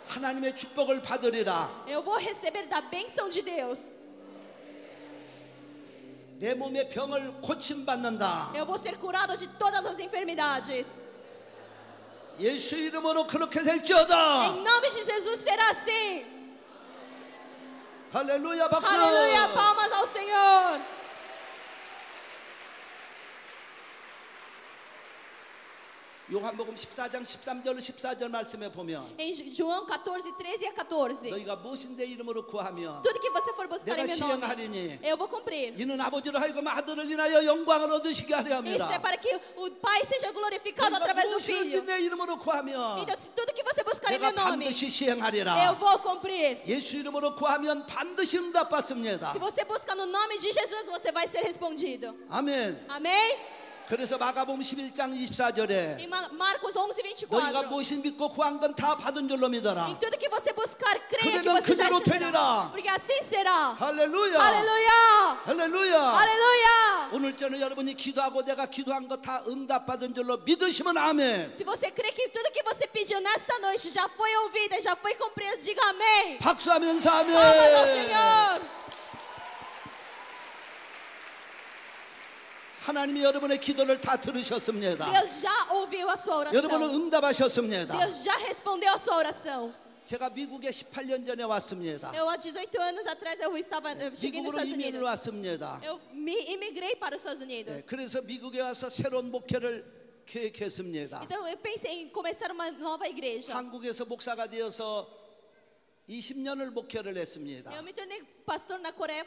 하나님의 축복을 받으리라. Eu vou receber da bênção de Deus. 내 몸의 병을 고침받는다. Eu vou ser curado de todas as enfermidades. 예수 이름으로 그렇게 될지어다. Em nome de Jesus será assim. 할렐루야 박수. Aleluia, palmas ao Senhor. 요한복음 14장 13절 14절 말씀에 보면 Em João 14, 13 a 14. 너희가 무엇인 내 이름으로 구하면 Tudo que você for buscar em 내가 meu nome, 시행하리니 eu vou cumprir. 이는 아버지로 하여금 아들을 인하여 영광을 얻으시게 하려 Isso é 함이라. para que o Pai seja glorificado 너희가 através do 무엇이든지 Filho. 내 이름으로 구하면 Então, se tudo que você buscar em 내가 meu nome, 반드시 eu 시행하리라. vou cumprir. 예수 이름으로 구하면 반드시 응답받습니다. Se você buscar no nome de Jesus, você vai ser respondido. 아멘. Amém? 그래서 마가복음 11장 24절에 Em Marcos 11, 너희가 24. 무엇을 믿고 구한 건 다 받은 줄로 믿어라. Em tudo que você buscar, creia que 그러면 você já 그대로 receberá. 되리라. Porque assim será. 할렐루야. Aleluia! 할렐루야. Aleluia! 오늘 저는 여러분이 기도하고 내가 기도한 거 다 응답받은 줄로 믿으시면 아멘. Se você crê que tudo que você pediu nesta noite já foi ouvido, já foi cumprido, diga amém. 박수하면서 Palmas ao 아멘. Senhor. 하나님이 여러분의 기도를 다 들으셨습니다. Deus já ouviu a sua 여러분은 oração. 응답하셨습니다. Deus já respondeu a sua oração. 제가 미국에 18년 전에 왔습니다. Eu há 18 anos atrás eu cheguei nos 미국으로 Estados 이민을 Unidos. 왔습니다. Eu imigrei para os Estados Unidos. 그래서 미국에 와서 새로운 목회를 계획했습니다. Então eu pensei em começar uma nova igreja. 한국에서 목사가 되어서 20년을 목회를 했습니다. Eu me tornei pastor na Coreia,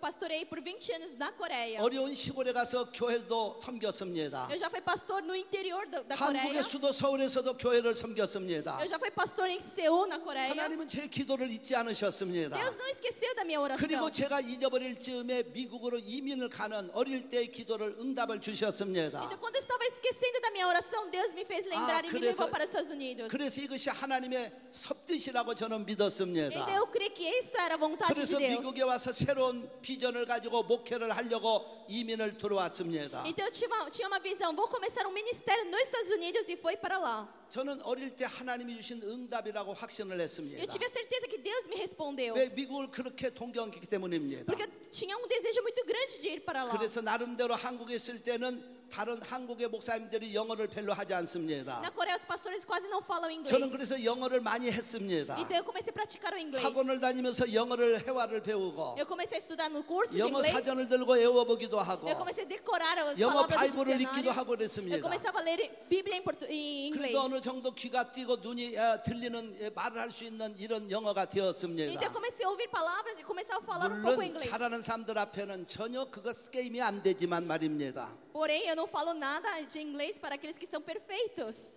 pastorei por 20 anos na Coreia. 어려운 시골에 가서 교회도 섬겼습니다. Eu já fui pastor no interior da 한국의 Coreia. 수도 서울에서도 교회를 섬겼습니다. Eu já fui pastor em Seul, na Coreia. 하나님은 제 기도를 잊지 않으셨습니다. Deus não esqueceu da minha oração. 그리고 제가 잊어버릴 즈음에 미국으로 이민을 가는 어릴 때의 기도를 응답을 주셨습니다. Então, quando eu estava esquecendo da minha oração, Deus me fez lembrar e me levou para os Estados Unidos. 그래서 이것이 하나님의 섭뜻이라고 저는 믿었습니다. Então, eu creio que isto era a vontade de 그래서 Deus. 미국에 와서 새로운 비전을 가지고 목회를 하려고 이민을 들어왔습니다. Então, eu tinha uma visão, vou começar um ministério nos Estados Unidos e fui para lá. 저는 어릴 때 하나님이 주신 응답이라고 확신을 했습니다. Eu tive a certeza que Deus me respondeu. 왜 미국을 그렇게 동경했기 때문입니다. Porque eu tinha um desejo muito grande de ir para lá. 그래서 나름대로 한국에 있을 때는 다른 한국의 목사님들이 영어를 별로 하지 않습니다. Na Coreia, os pastores quase não falam inglês. 저는 그래서 영어를 많이 했습니다. Então, eu comecei a praticar o inglês. 학원을 다니면서 영어를 회화를 배우고 Eu comecei a estudar no curso de 영어 inglês. 사전을 들고 외워보기도 하고 Eu comecei a decorar as 영어 palavras do 바이블을 읽기도 dicionário. 하고 Eu 그랬습니다. começava a ler Bíblia em inglês. 그래도 어느 정도 귀가 띄고 눈이 들리는 말을 할 수 있는 이런 영어가 Então, eu 되었습니다. comecei a ouvir palavras e começava a falar um pouco 물론 inglês. 잘하는 사람들 앞에는 전혀 그것 게임이 안 되지만 말입니다. Porém, eu não falo nada de inglês para aqueles que são perfeitos.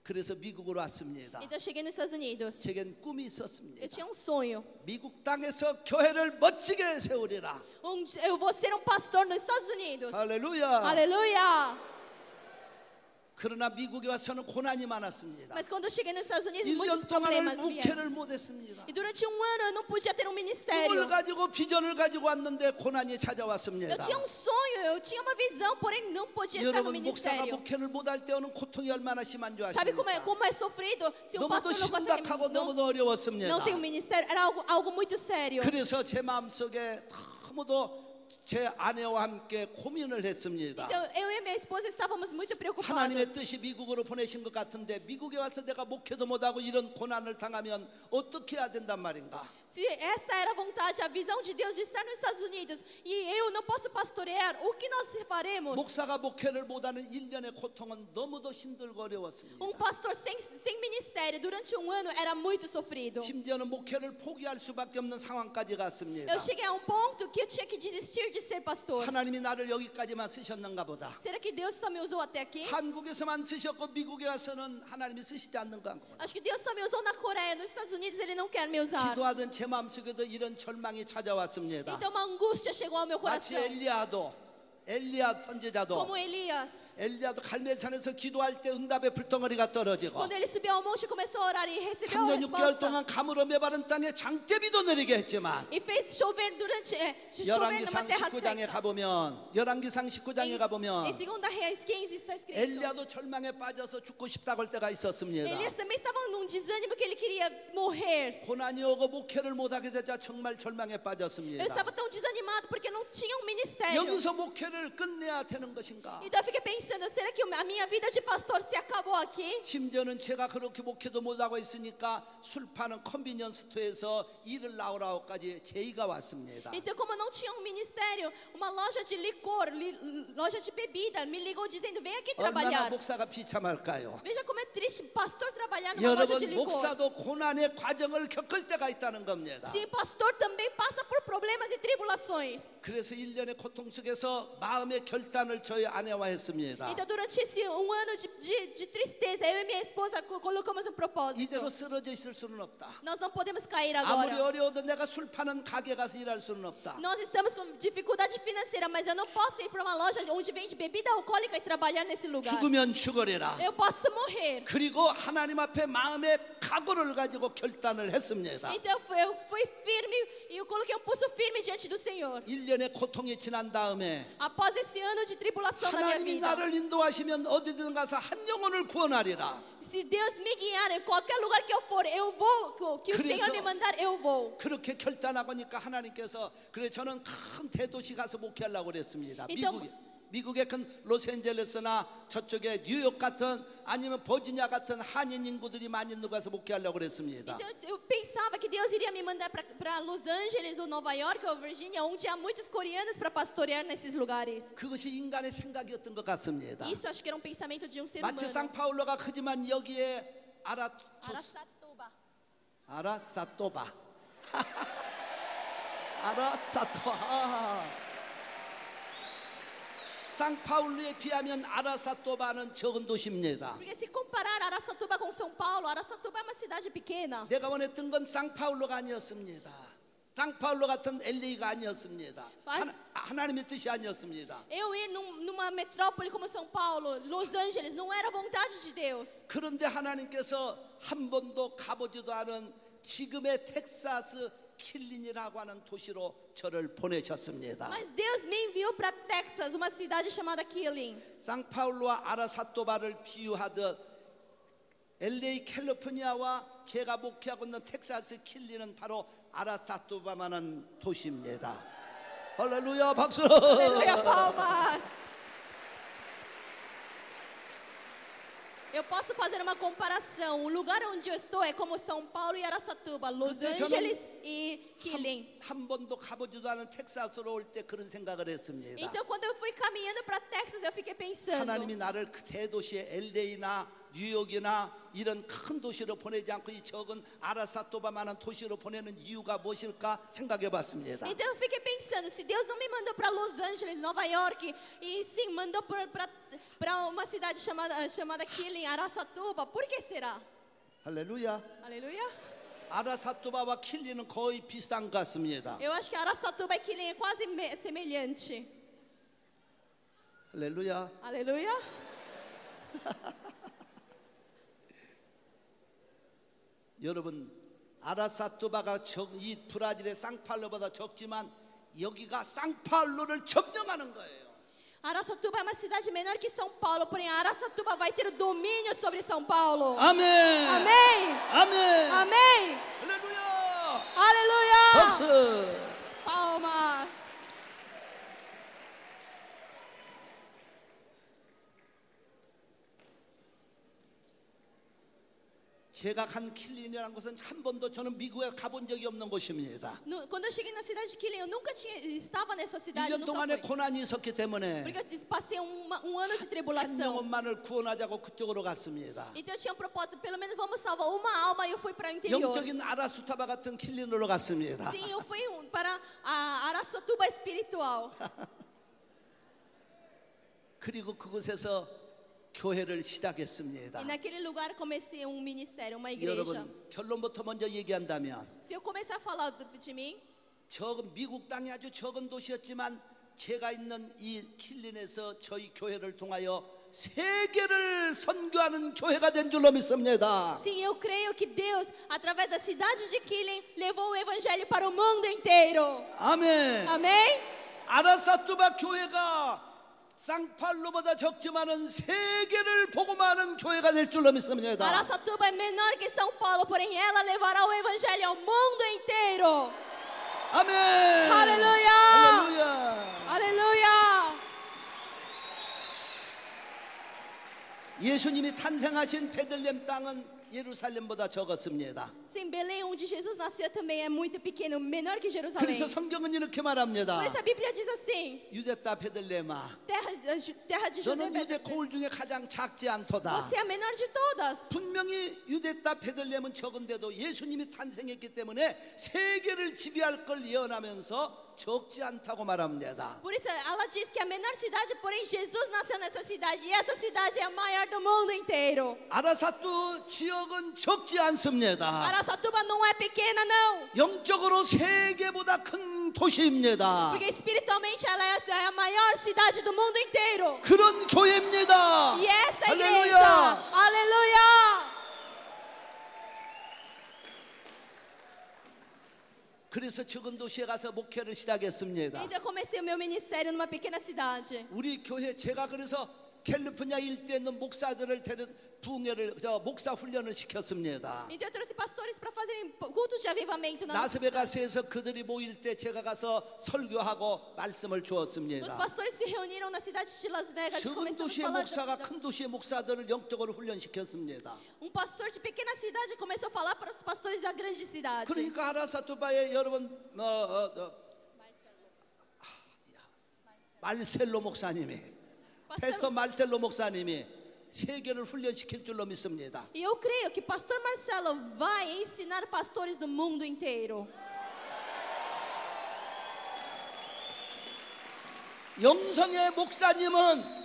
그래서 미국으로 왔습니다. Então, eu cheguei nos Estados Unidos. 제겐 꿈이 Eu 있었습니다. tinha um sonho. 미국 땅에서 교회를 멋지게 세우리라. Eu vou ser um pastor nos Estados Unidos. 할렐루야. Aleluia! 그러나 미국에 와서는 고난이 많았습니다. Mas quando eu cheguei nos Estados Unidos, 1년 muitos 동안을 problemas vieram. 목회를 못했습니다. E durante um ano eu não podia ter um 꿈을 ministério. 가지고 비전을 가지고 왔는데 고난이 Eu 찾아왔습니다. tinha um sonho, eu tinha uma visão, porém não podia estar no 여러분 목사가 ministério. 목회를 못할 때 오는 고통이 얼마나 심한 줄 Sabe 아십니까? como é sofrido se um 너무도 pastor não consegue, 심각하고 너무도 어려웠습니다. não tem um ministério? Era algo muito sério. 그래서 제 마음속에 너무도 제 아내와 함께 고민을 했습니다. Então eu e minha esposa estávamos muito preocupados. 하나님의 뜻이 미국으로 보내신 것 같은데 미국에 와서 내가 목회도 못하고 이런 고난을 당하면 어떻게 해야 된단 말인가? Se essa era a vontade, a visão de Deus de estar nos Estados Unidos e eu não posso pastorear, o que nós faremos? 목사가 목회를 못하는 1년의 고통은 너무도 힘들고 어려웠습니다. Um pastor sem ministério durante um ano era muito sofrido. 심지어는 목회를 포기할 수밖에 없는 상황까지 갔습니다. Eu cheguei a um ponto que eu tinha que desistir de ser pastor. 하나님이 나를 여기까지만 쓰셨는가 보다. Será que Deus só me usou até aqui? 한국에서만 쓰셨고 미국에 와서는 하나님이 쓰시지 않는 거 같고. Acho que Deus só me usou na Coreia, nos Estados Unidos Ele não quer me usar. 기도하던 제 마음속에도 이런 절망이 찾아왔습니다. Então uma angústia chegou ao meu 마치 coração. 엘리야 선지자도 Como Elias. 엘리야도 갈멜산에서 기도할 때 응답의 불덩어리가 떨어지고 Quando ele subiu ao monte e começou a orar e recebeu a 3년 6개월 resposta. 동안 가물어 메바른 땅에 장대비도 내리게 했지만 E fez chover durante chover 열왕기상 numa terra 19장에 seca. 가보면 열왕기상 19장에 Em 가보면 2 Reis 15 está escrito. 엘리야도 절망에 빠져서 죽고 싶다고 할 때가 있었습니다. Elias também estava num desânimo que ele queria morrer. 고난이 오고 목회를 못하게 되자 정말 절망에 Eu 빠졌습니다. estava tão desanimado porque não tinha um ministério. 여기서 목회를 끝내야 되는 것인가? Então eu fiquei pensando, será que a minha vida de pastor se acabou aqui? 심지어는 제가 그렇게 목회도 못하고 있으니까 술 파는 컨비니언스 스토어에서 일을 나오라고까지 제의가 왔습니다. Então, como eu não tinha um ministério, uma loja de licor, loja de bebida, me ligou dizendo, vem aqui 얼마나 trabalhar. 목사가 비참할까요? Veja como é triste pastor trabalhar numa loja de 여러분 licor. 목사도 고난의 과정을 겪을 때가 있다는 겁니다. Sim, pastor também passa por problemas e tribulações. 그래서 1년의 고통 속에서 마음의 결단을 저희 아내와 했습니다. Então, durante esse ano de tristeza, eu e minha esposa colocamos um propósito. 이대로 쓰러져 있을 수는 없다. Nós não podemos cair 아무리 agora. 어려워도 내가 술 파는 가게 가서 일할 수는 없다. Nós estamos com dificuldade financeira, mas eu não posso ir para uma loja onde vende bebida alcoólica e trabalhar nesse lugar. 죽으면 죽으리라. Eu posso morrer. 그리고 하나님 앞에 마음의 각오를 가지고 결단을 했습니다. Então eu fui firme e eu coloquei um pulso firme diante do Senhor. 1년의 고통이 지난 다음에 Após esse ano de tribulação na minha 하나님이 vida, 나를 인도하시면 어디든 가서 한 영혼을 구원하리라. se Deus me guiar em qualquer lugar que eu for, eu vou. Que o Senhor me mandar, eu vou. 그렇게 결단하고 니까 하나님께서 그래 저는 큰 대도시 가서 목회하려고 그랬습니다. Então, 미국의 큰 로스앤젤레스나 저쪽에 뉴욕 같은 아니면 버지니아 같은 한인 인구들이 많이 있는 곳에서 목회하려고 그랬습니다. Então eu pensava que Deus iria me mandar para Los Angeles ou Nova York ou Virgínia, onde há muitos coreanos para pastorear nesses lugares. 그것이 인간의 생각이었던 것 같습니다. Isso acho que era um pensamento de um ser 마치 humano. 상파울로가 크지만 여기에 Araçatuba. 아라사토바 아라사토바 상파울루에 비하면 아라사토바는 적은 도시입니다. Porque se comparar Araçatuba com São Paulo, Araçatuba é uma cidade pequena. 내가 원했던 건 상파울루가 아니었습니다. 상파울루 같은 LA가 아니었습니다. 하나님의 뜻이 아니었습니다. Eu ir numa metrópole como São Paulo, Los Angeles, não era vontade de Deus. 그런데 하나님께서 한 번도 가보지도 않은 지금의 텍사스 킬린이라고 하는 도시로 저를 보내셨습니다. Mas Deus me enviou para Texas, uma cidade chamada Killing. 상파울루와 아라사토바를 비유하듯 LA 캘리포니아와 제가 목회하고 있는 텍사스 킬린은 바로 아라사토바만한 도시입니다. 할렐루야 박수. Aleluia, palmas. Eu posso fazer uma comparação. O lugar onde eu estou é como São Paulo e Araçatuba, Los Angeles e Killing. 한 번도 가보지도 않은 텍사스로 올 때 그런 생각을 했습니다. Então quando eu fui caminhando para Texas, eu fiquei pensando. 하나님이 나를 그 대도시의 LA나 뉴욕이나 이런 큰 도시로 보내지 않고 이 적은 아라사토바만한 도시로 보내는 이유가 무엇일까 생각해 봤습니다. Então eu fiquei pensando, se Deus não me mandou para Los Angeles, Nova York, e sim mandou para uma cidade chamada Killing, Araçatuba, por que será? 할렐루야. Aleluia. 아라사토바와 킬리는 거의 비슷한 것 같습니다. Eu acho que Araçatuba e Killing é quase semelhante. 할렐루야. Aleluia. 여러분 아라사토바가 이 브라질의 상파울루보다 적지만 여기가 상파울루를 점령하는 거예요. Araçatuba é uma cidade menor que São Paulo, porém Araçatuba vai ter o domínio sobre São Paulo. 아멘. Amém. 아멘. Amém. 할렐루야. Aleluia. 박수. Palmas. 제가 간 킬린이라는 곳은 한 번도 저는 미국에 가본 적이 없는 곳입니다. Quando eu cheguei na cidade de Killing, eu nunca estava nessa cidade, 1년 nunca 동안의 fui. 고난이 있었기 때문에 Porque eu passei um ano de 한 tribulação. 영혼만을 구원하자고 그쪽으로 갔습니다. Então eu tinha um propósito, pelo menos vamos salvar uma alma, e eu fui para o interior. 영적인 아라수타바 같은 킬린으로 갔습니다. Sim, eu fui para a Araçatuba espiritual. 그리고 그곳에서 교회를 시작했습니다. E naquele lugar comecei um ministério, uma igreja. 여러분 결론부터 먼저 얘기한다면 Se eu começar a falar de mim, 적은 미국 땅이 아주 적은 도시였지만 제가 있는 이 킬린에서 저희 교회를 통하여 세계를 선교하는 교회가 된 줄로 믿습니다. sim, eu creio que Deus, através da cidade de Killing, levou o evangelho para o mundo inteiro. 아멘. Amém? 아라사투바 교회가 상팔로보다 적지만은 세계를 복음하는 교회가 될 줄로 믿습니다. Araçatuba é menor que São Paulo, porém ela levará o evangelho ao mundo inteiro. 아멘. Aleluia. 할렐루야. Aleluia. 예수님이 탄생하신 베들레헴 땅은 예루살렘보다 적었습니다. Sim, Belém, onde Jesus nasceu, também é muito pequeno, menor que Jerusalém. 그래서 성경은 이렇게 말합니다. Por isso a Bíblia diz assim: 유대 땅 베들레헴아, terra de Judá, 너는 유대 고을 중에 가장 작지 않도다. você é a menor de todas. 분명히 유대 땅 베들레헴은 적은데도 예수님이 탄생했기 때문에 세계를 지배할 걸 예언하면서 적지 않다고 말합니다. Por isso ela diz que é a menor cidade, porém Jesus nasceu nessa cidade, e essa cidade é a maior do mundo inteiro. 아라사투 지역은 적지 않습니다. Araçatuba não é pequena, não. 영적으로 세계보다 큰 도시입니다. Porque espiritualmente ela é a maior cidade do mundo inteiro. 그런 교회입니다. E essa 할렐루야. igreja, aleluia. 그래서 적은 도시에 가서 목회를 시작했습니다. Então eu comecei o meu ministério numa pequena cidade. 우리 교회 제가 그래서 캘리포니아 일대에 있는 목사들을 목사 훈련을 시켰습니다. Então eu trouxe pastores para fazerem cultos de avivamento na nossa cidade. 라스베가스에서 그들이 모일 때 제가 가서 설교하고 말씀을 Os 주었습니다. pastores se reuniram na cidade de Las Vegas e 적은 começaram a 도시의 falar. 목사가 큰 도시의 목사들을 영적으로 훈련시켰습니다. Pastor de pequena cidade começou a falar para os pastores da grande cidade. 그러니까 아라사투바에 여러분 말셀로 목사님이 패스터 말셀로 목사님이 세계를 훈련시킬 줄로 믿습니다. E eu creio que pastor Marcelo vai ensinar pastores do mundo inteiro. 영성의 목사님은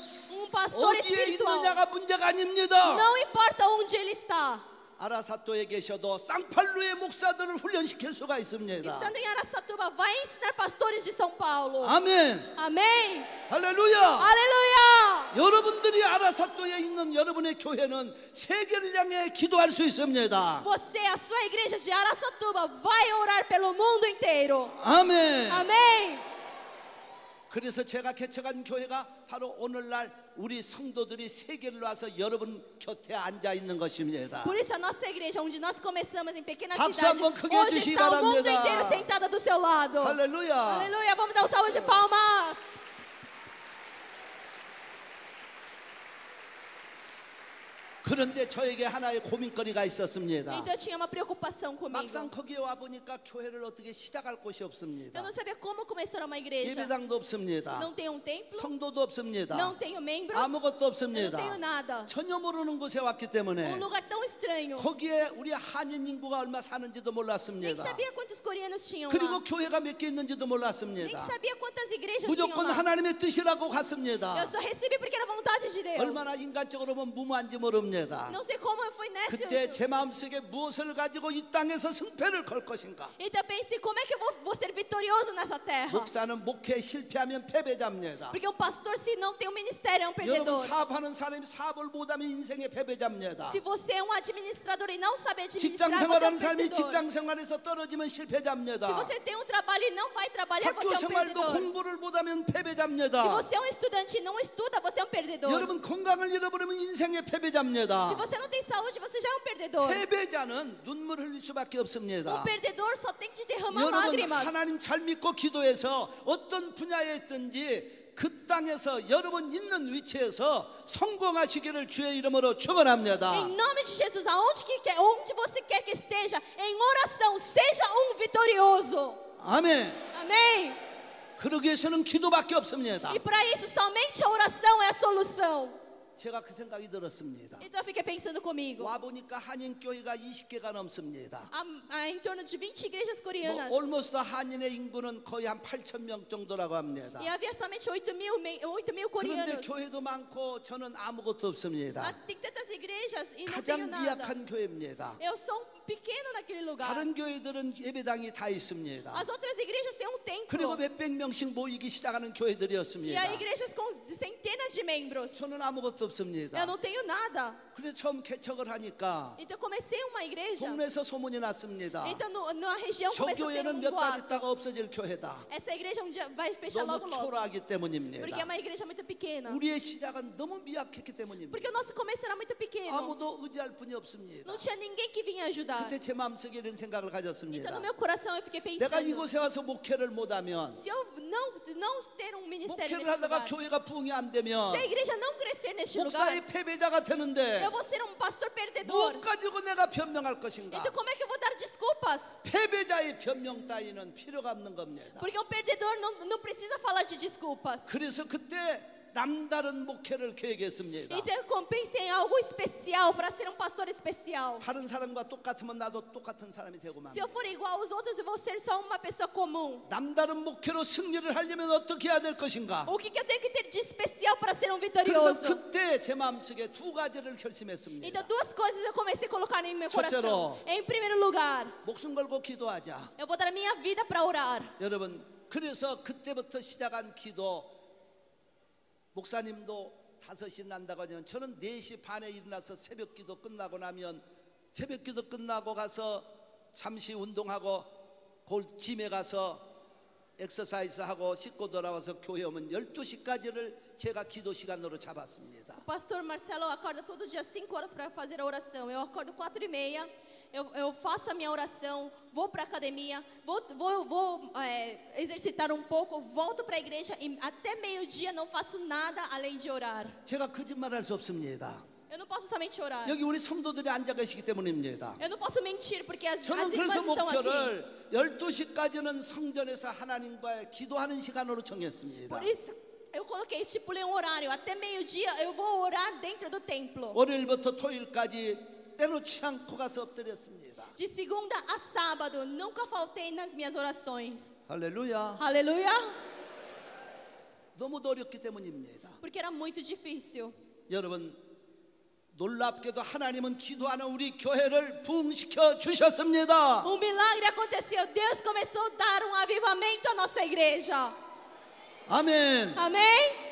Pastor 어디에 espiritual. 있느냐가 문제가 아닙니다. Não importa onde ele está. 아라사토에 계셔도 쌍팔루의 목사들을 훈련시킬 수가 있습니다. Estando em Araçatuba, vai ensinar pastores de São Paulo. 아멘. Amém. 할렐루야. Aleluia. 여러분들이 아라사토에 있는 여러분의 교회는 세계를 향해 기도할 수 있습니다. Você, a sua igreja de Araçatuba, vai orar pelo mundo inteiro. 아멘. Amém. 그래서 제가 개척한 교회가 바로 오늘날 우리 성도들이 세계를 와서 여러분 곁에 앉아 있는 것입니다. Por isso a nossa igreja, onde nós começamos em pequena 박수 cidade, 한번 크게 hoje 해주시기 está o mundo 바랍니다. inteiro sentado do seu lado. 할렐루야. Aleluia. Vamos dar um salve de palmas. 그런데 저에게 하나의 고민거리가 있었습니다. Então eu tinha uma preocupação comigo. 막상 거기에 와 보니까 교회를 어떻게 시작할 곳이 없습니다. Eu não sabia como começar uma igreja. 예배당도 없습니다. Não tenho um templo, 성도도 없습니다. não tenho membros, 아무것도 eu não 없습니다. tenho nada. 전혀 모르는 곳에 왔기 때문에 Um lugar tão estranho. 거기에 우리 한인 인구가 얼마 사는지도 Nem 몰랐습니다. sabia quantos coreanos tinham 그리고 lá. 교회가 몇 개 있는지도 Nem 몰랐습니다. sabia quantas igrejas tinham 무조건 lá. 하나님의 뜻이라고 갔습니다. Eu só recebi porque era vontade de Deus. 얼마나 인간적으로 보면 무모한지 모릅니다. Não sei como eu fui nessa. 그때 제 마음속에 무엇을 가지고 이 땅에서 승패를 걸 것인가. Então eu pensei, como é que eu vou ser vitorioso nessa terra? 목사는 목회에 실패하면 패배자입니다. Porque um pastor, se não tem um ministério, é um 여러분 perdedor. 사업하는 사람이 사업을 못하면 인생의 패배자입니다. Se você é um administrador e não sabe 직장 administrar, você é 생활하는 um 사람이 perdedor. 직장 생활에서 떨어지면 Se 실패자입니다. você tem um trabalho e não vai trabalhar, 학교 você é um 생활도 perdedor. 공부를 못하면 Se 패배자입니다. você é um estudante e não estuda, você é um perdedor. 여러분 건강을 잃어버리면 인생의 Se 패배자입니다. você não tem saúde, você já é um perdedor. 패배자는 눈물 흘릴 수밖에 없습니다. Perdedor só tem que derramar 여러분 lágrimas. 하나님 잘 믿고 기도해서 어떤 분야에 있든지 그 땅에서 여러분 있는 위치에서 성공하시기를 주의 이름으로 축원합니다. Em nome de Jesus, onde você quer que esteja, em oração, seja um vitorioso. 아멘. Amém. 그러기 위해서는 기도밖에 없습니다. E para isso, somente a oração é a solução. 제가 그 생각이 들었습니다. Então eu fiquei pensando comigo. 와 보니까 한인 교회가 20개가 넘습니다. Há em torno de 20 igrejas coreanas. almost 한인의 인구는 거의 한 8,000명 정도라고 합니다. E havia somente 8 mil 그런데 coreanos. 교회도 많고 저는 아무것도 없습니다. Tem tantas igrejas e não tenho 가장 nada. 미약한 교회입니다. Eu sou um pequeno naquele lugar. 다른 교회들은 예배당이 다 있습니다. As outras igrejas têm um 그리고 templo. 몇백 명씩 모이기 시작하는 E 교회들이었습니다. há igrejas com centenas de membros. 저는 아무것도 없습니다. Eu não tenho nada. 그래서 처음 개척을 하니까 Então eu comecei uma igreja. 동네에서 소문이 났습니다. Então na região 저 começou a ter 교회는 몇 달 boato. 있다가 없어질 교회다. Essa igreja um dia vai fechar logo 너무 logo. 초라하기 Porque é 때문입니다. uma igreja muito pequena. 우리의 시작은 너무 미약했기 때문입니다. Porque o nosso começo era muito pequeno. 아무도 의지할 분이 없습니다. Não tinha ninguém que vinha ajudar. 그때 제 마음속에 이런 생각을 Então 가졌습니다. no meu coração eu fiquei 내가 pensando, 이곳에 와서 목회를 못하면 se eu não ter um ministério 목회를 nesse 하다가 lugar, 교회가 부흥이 안 되면 se a igreja não crescer neste lugar, 목사의 패배자가 되는데 eu vou ser um pastor perdedor. 무엇 가지고 내가 변명할 것인가? Então como é que eu vou dar desculpas? 패배자의 변명 따위는 필요가 없는 겁니다. Porque um perdedor não precisa falar de desculpas. 그래서 그때 남다른 목회를 계획했습니다. Então eu pensei em algo especial para ser um pastor especial. 다른 사람과 똑같으면 나도 똑같은 사람이 되고만. Se eu for igual aos outros, eu vou ser só uma pessoa comum. 남다른 목회로 승리를 하려면 어떻게 해야 될 것인가? O que eu tenho que ter de especial para ser um 그래서 vitorioso? 그때 제 마음속에 두 가지를 결심했습니다. Então duas coisas eu comecei a colocar em meu coração. 첫째로, Em primeiro lugar, 목숨 걸고 기도하자. eu vou dar a minha vida para orar. 여러분, 그래서 그때부터 시작한 기도. 목사님도 5시 난다고 하면 저는 4시 반에 일어나서 새벽 기도 끝나고 나면 새벽 기도 끝나고 가서 잠시 운동하고 짐에 가서 엑서사이즈하고 씻고 돌아와서 교회 오면 12시까지를 제가 기도 시간으로 잡았습니다. O pastor Marcelo acorda todo dia 5 horas para fazer a oração. Eu acordo 4:30, eu faço a minha oração, vou para a academia, vou exercitar um pouco, volto para a igreja e até meio-dia não faço nada além de orar. 제가 거짓말할 수 없습니다. Eu não posso somente orar. 여기 우리 성도들이 앉아 계시기 때문입니다. Eu não posso mentir porque as 저는 irmãs 그래서 estão aqui. 목표를 12시까지는 성전에서 하나님과 기도하는 시간으로 정했습니다. Por isso eu estipulei um horário. Até meio-dia eu vou orar dentro do templo. 월요일부터 토요일까지 빼놓지 않고 가서 엎드렸습니다. De segunda a sábado, nunca faltei nas minhas orações. 할렐루야. Aleluia. 너무 어렵기 때문입니다. Porque era muito difícil. 여러분, 놀랍게도 하나님은 기도하는 우리 교회를 부흥시켜 주셨습니다. Um milagre aconteceu. Deus começou a dar um avivamento à nossa igreja. 아멘. Amém?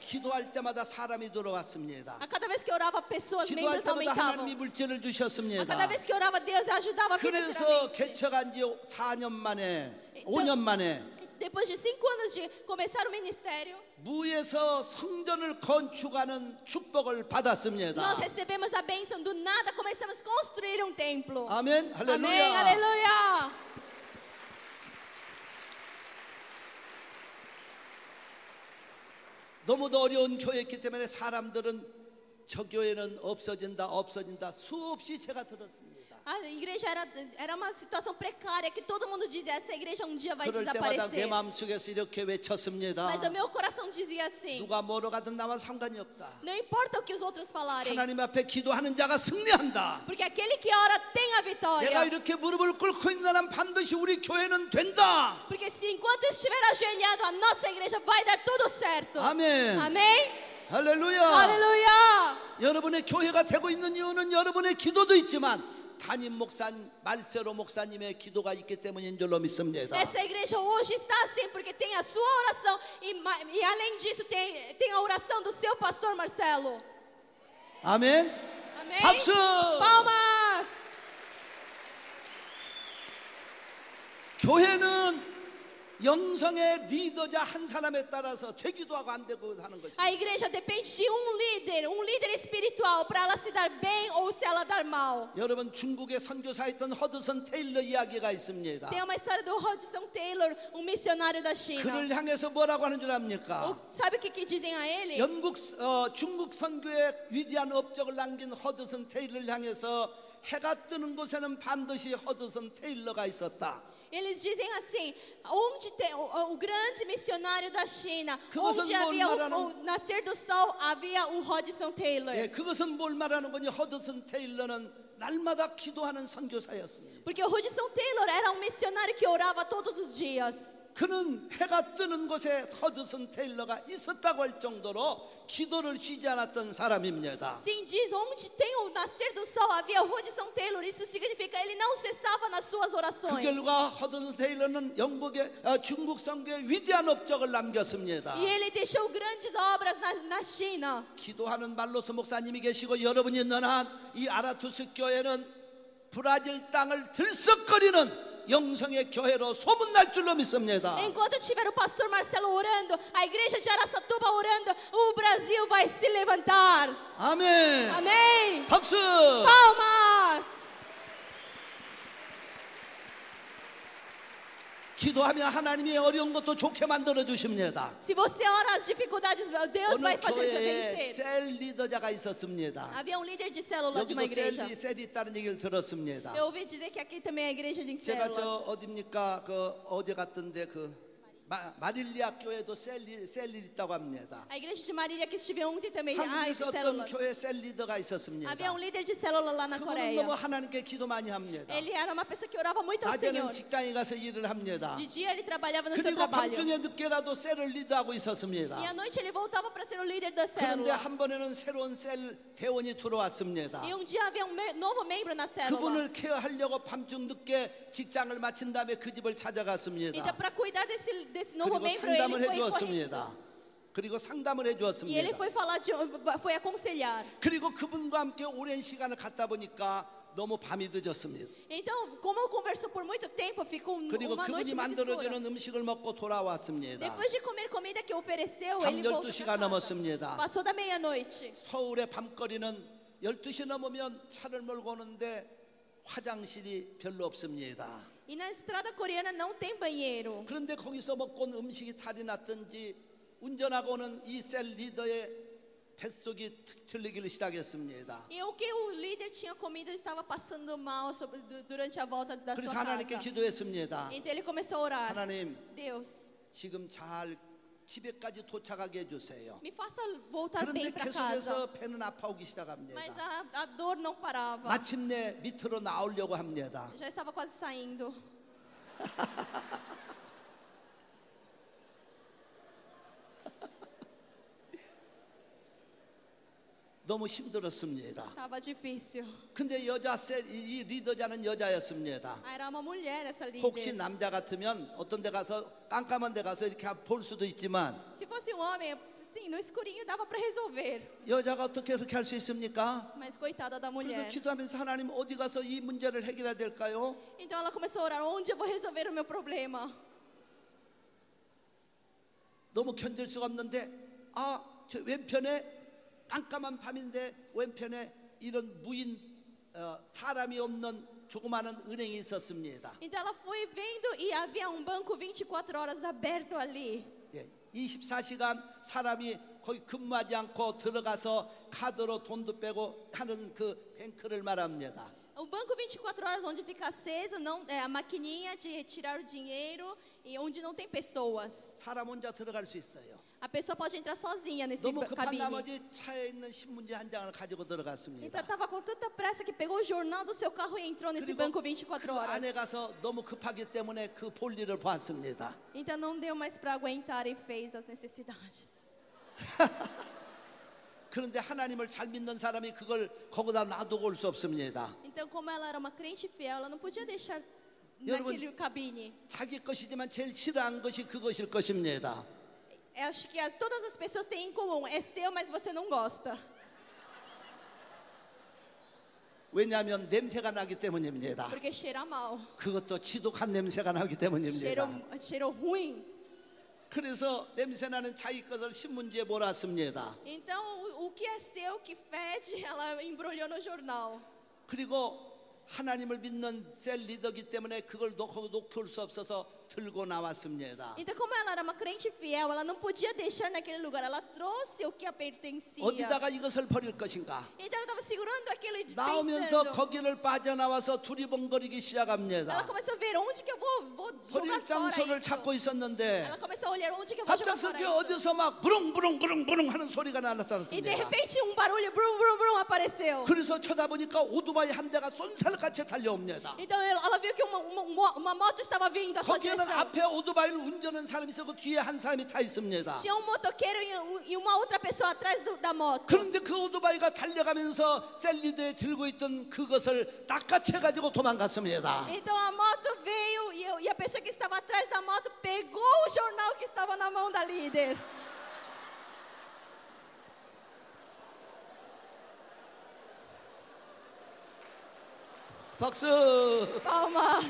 기도할 때마다 사람이 들어왔습니다. A cada vez que eu orava, pessoas, 기도할 membros 때마다 aumentavam. 하나님이 물질을 A cada 주셨습니다. vez que eu orava, Deus ajudava 그래서 financeiramente. 개척한 지 4년 만에 5년 만에 Depois de 5 anos de começar o ministério, 무에서 성전을 건축하는 축복을 받았습니다. nós recebemos a bênção. Do nada começamos a construir um templo. 아멘. 할렐루야. Amém, aleluia. 너무도 어려운 교회였기 때문에 사람들은 저 교회는 없어진다 수없이 제가 들었습니다. A igreja era uma situação precária que todo mundo dizia: essa igreja um dia vai 그럴 때마다 내 desaparecer. 마음속에서 이렇게 외쳤습니다. Mas o meu coração dizia assim: 누가 뭐로 가든 나와 상관이 없다. não importa o que os outros falarem, 하나님 앞에 기도하는 자가 승리한다. porque aquele que ora tem a 내가 vitória. 이렇게 무릎을 꿇고 있는 한 반드시 우리 교회는 된다. Porque se enquanto eu estiver ajoelhado, a nossa igreja vai dar tudo certo. 아멘. Amém? 할렐루야. Aleluia. 여러분의 교회가 되고 있는 이유는 여러분의 기도도 있지만 담임 목사님, 말세로 목사님의 기도가 있기 때문인 줄로 믿습니다. Essa igreja hoje está assim porque tem a sua oração e além disso tem a oração do seu pastor Marcelo. 아멘. Amém? 박수. Palmas. 교회는 영성의 리더자 한 사람에 따라서 되기도 하고 안 되고 하는 것입니다. A igreja depende de um líder espiritual para ela se dar bem ou se ela dar mal. 여러분, 중국의 선교사였던 허드슨 테일러 이야기가 있습니다. Tem uma história do Hudson Taylor, um missionário da China. 그를 향해서 뭐라고 하는 줄 압니까? Sabe o que dizem a ele? 중국 선교의 위대한 업적을 남긴 허드슨 테일러를 향해서 해가 뜨는 곳에는 반드시 허드슨 테일러가 있었다. Eles dizem assim: onde tem o grande missionário da China, 그것은 onde 뭘 havia 말하는- o nascer do sol, havia o Hudson Taylor. 예, 그것은 뭘 말하는 거니? 허드슨 테일러는 날마다 기도하는 선교사였습니다. Porque o Hudson Taylor era um missionário que orava todos os dias. 그는 해가 뜨는 곳에 허드슨 테일러가 있었다고 할 정도로 기도를 쉬지 않았던 사람입니다. Sim, diz onde tem o nascer do sol, havia o Hudson Taylor. Isso significa ele não cessava nas suas 그 orações. 결과 허드슨 테일러는 중국 선교의 위대한 업적을 남겼습니다. E ele deixou grandes obras na China. 기도하는 말로서 목사님이 계시고 여러분이 있는 한 이 아라투스 교회는 브라질 땅을 들썩거리는 영성의 교회로 소문날 줄로 믿습니다. Enquanto tiver o pastor Marcelo orando, a igreja de Araçatuba orando, o Brasil vai se levantar. 아멘. Amém? 박수. Palmas! 기도하면 하나님이 어려운 것도 좋게 만들어 주십니다. Se você ora as dificuldades, Deus 어느 vai fazer 교회에 vencer. 셀 리더자가 있었습니다. Havia um líder de célula de uma 여기도 igreja. 셀이 있다는 얘기를 들었습니다. Eu ouvi dizer que aqui também é igreja de 제가 célula. 저 어딥니까? 어제 갔던데 마릴리아 교회도 셀이 있다고 합니다. A igreja de Marília que estive ontem também. Ah, 한국에서 어떤 célula. 교회 셀 리더가 있었습니다. Havia um líder de célula lá na 그분은 Coreia. 너무 하나님께 기도 많이 합니다. Ele era uma pessoa que orava muito ao 낮에는 Senhor. 직장에 가서 일을 합니다. De dia ele trabalhava no seu 그리고 trabalho. 밤중에 늦게라도 셀을 리드하고 있었습니다. E à noite ele voltava para ser o líder da 그런데 célula. 한 번에는 새로운 셀 대원이 들어왔습니다. E um dia havia novo membro na célula. 그분을 케어하려고 밤중 늦게 직장을 마친 다음에 그 집을 찾아갔습니다. Então, para cuidar desse novo 그리고 membro, 상담을 ele foi 해주었습니다. 그리고 상담을 e ele 해주었습니다. foi falar foi aconselhar. 그리고 그분과 함께 오랜 시간을 갖다 보니까 너무 밤이 늦었습니다. Então, como conversou por muito tempo, ficou 그리고 uma noite 그분이 muito escura. 만들어주는 음식을 먹고 돌아왔습니다. Depois de comer comida que ofereceu, 밤 ele voltou 12시가 pra casa. 넘었습니다. Passou da meia-noite. 서울의 밤거리는 12시 넘으면 차를 몰고 오는데 화장실이 별로 없습니다. E na estrada coreana não tem banheiro. 그런데 거기서 먹고 온 음식이 탈이 났든지 운전하고 오는 이 셀 리더의 뱃속이 틀리기를 시작했습니다. E o que o líder tinha comido estava passando mal durante a volta da 그래서 sua 하나님께 casa. 기도했습니다. Então ele começou a orar. 하나님, Deus, 지금 잘 집에까지 도착하게 해주세요. me faça voltar 그런데 bem para casa. 계속해서 배는 아파오기 Mas 시작합니다. a dor não parava. 마침내 밑으로 나오려고 합니다. Já estava quase saindo. 너무 힘들었습니다. Estava difícil. 근데 이 리더자는 여자였습니다. Era uma mulher essa 혹시 líder. 남자 같으면 어떤 데 가서 깜깜한 데 가서 이렇게 볼 수도 있지만 Se fosse um homem, sim, no escurinho dava para resolver. 여자가 어떻게 그렇게 할 수 있습니까? Mas coitada da 그래서 mulher. 기도하면서 하나님 어디 가서 이 문제를 해결해야 될까요? Então ela começou a orar: onde eu vou resolver o meu problema? 너무 견딜 수가 없는데 저 왼편에 깜깜한 밤인데 왼편에 이런 무인 사람이 없는 조그마한 은행이 있었습니다. Então ela foi vendo e havia um banco 24 horas aberto ali. 예, 24시간 사람이 거기 근무하지 않고 들어가서 카드로 돈도 빼고 하는 그 뱅크를 말합니다. O banco 24 horas onde fica aceso, não, é a maquininha de retirar o dinheiro e onde não tem pessoas. 사람 혼자 들어갈 수 있어요. A pessoa pode entrar sozinha nesse 너무 급한 cabine. 나머지 차에 있는 신문지 한 장을 가지고 Então 들어갔습니다. estava com tanta pressa que pegou o jornal do seu carro e entrou nesse 그리고 banco 24 그 horas. 안에 가서 너무 급하기 때문에 그 볼일을 봤습니다. Então não deu mais para aguentar e fez as necessidades. 그런데 하나님을 잘 믿는 사람이 그걸 거기다 놔두고 올 수 없습니다. Então como ela era uma crente fiel, ela não podia deixar 여러분, naquele cabine. 자기 것이지만 제일 싫어하는 것이 그것일 것입니다. Eu acho que todas as pessoas têm em comum: é seu, mas você não gosta. 왜냐하면 냄새가 나기 때문입니다. Porque cheira mal. 그것도 지독한 냄새가 나기 때문입니다. Cheiro ruim. 그래서 냄새나는 자기 것을 신문지에 몰았습니다. Então, o que é seu, que fede, ela embrulhou no jornal. 그리고 하나님을 믿는 셀 리더기 때문에 그걸 놓을 수 없어서 들고 나왔습니다. Então, como ela era uma crente fiel, ela não podia deixar naquele lugar. Ela trouxe o que a pertencia. 어디다가 이것을 버릴 것인가? Então, ela estava segurando aquilo e 나오면서 pensando. 거기를 빠져나와서 두리번거리기 Ela 시작합니다. começou a ver onde que eu vou 버릴 jogar fora 장소를 isso. 찾고 있었는데 Ela começou a olhar onde que eu vou jogar fora 갑작스럽게 isso. 어디서 막 부릉부릉부릉부릉 하는 소리가 E de 나타났습니다. repente um barulho brum brum brum apareceu. 그래서 쳐다보니까 오토바이 한 대가 쏜살같이 달려옵니다. Então ela viu que uma moto estava vindo à sua 거기에는 direção. 앞에 오토바이를 운전하는 사람이 있었고 뒤에 한 사람이 타 있습니다. Tinha um motoqueiro e uma outra pessoa atrás da moto. 그런데 그 오토바이가 달려가면서 셀리드에 들고 있던 그것을 낚아채 가지고 도망갔습니다. Então a moto veio e a pessoa que estava atrás da moto pegou o jornal que estava na mão da líder. 박수. Palmas.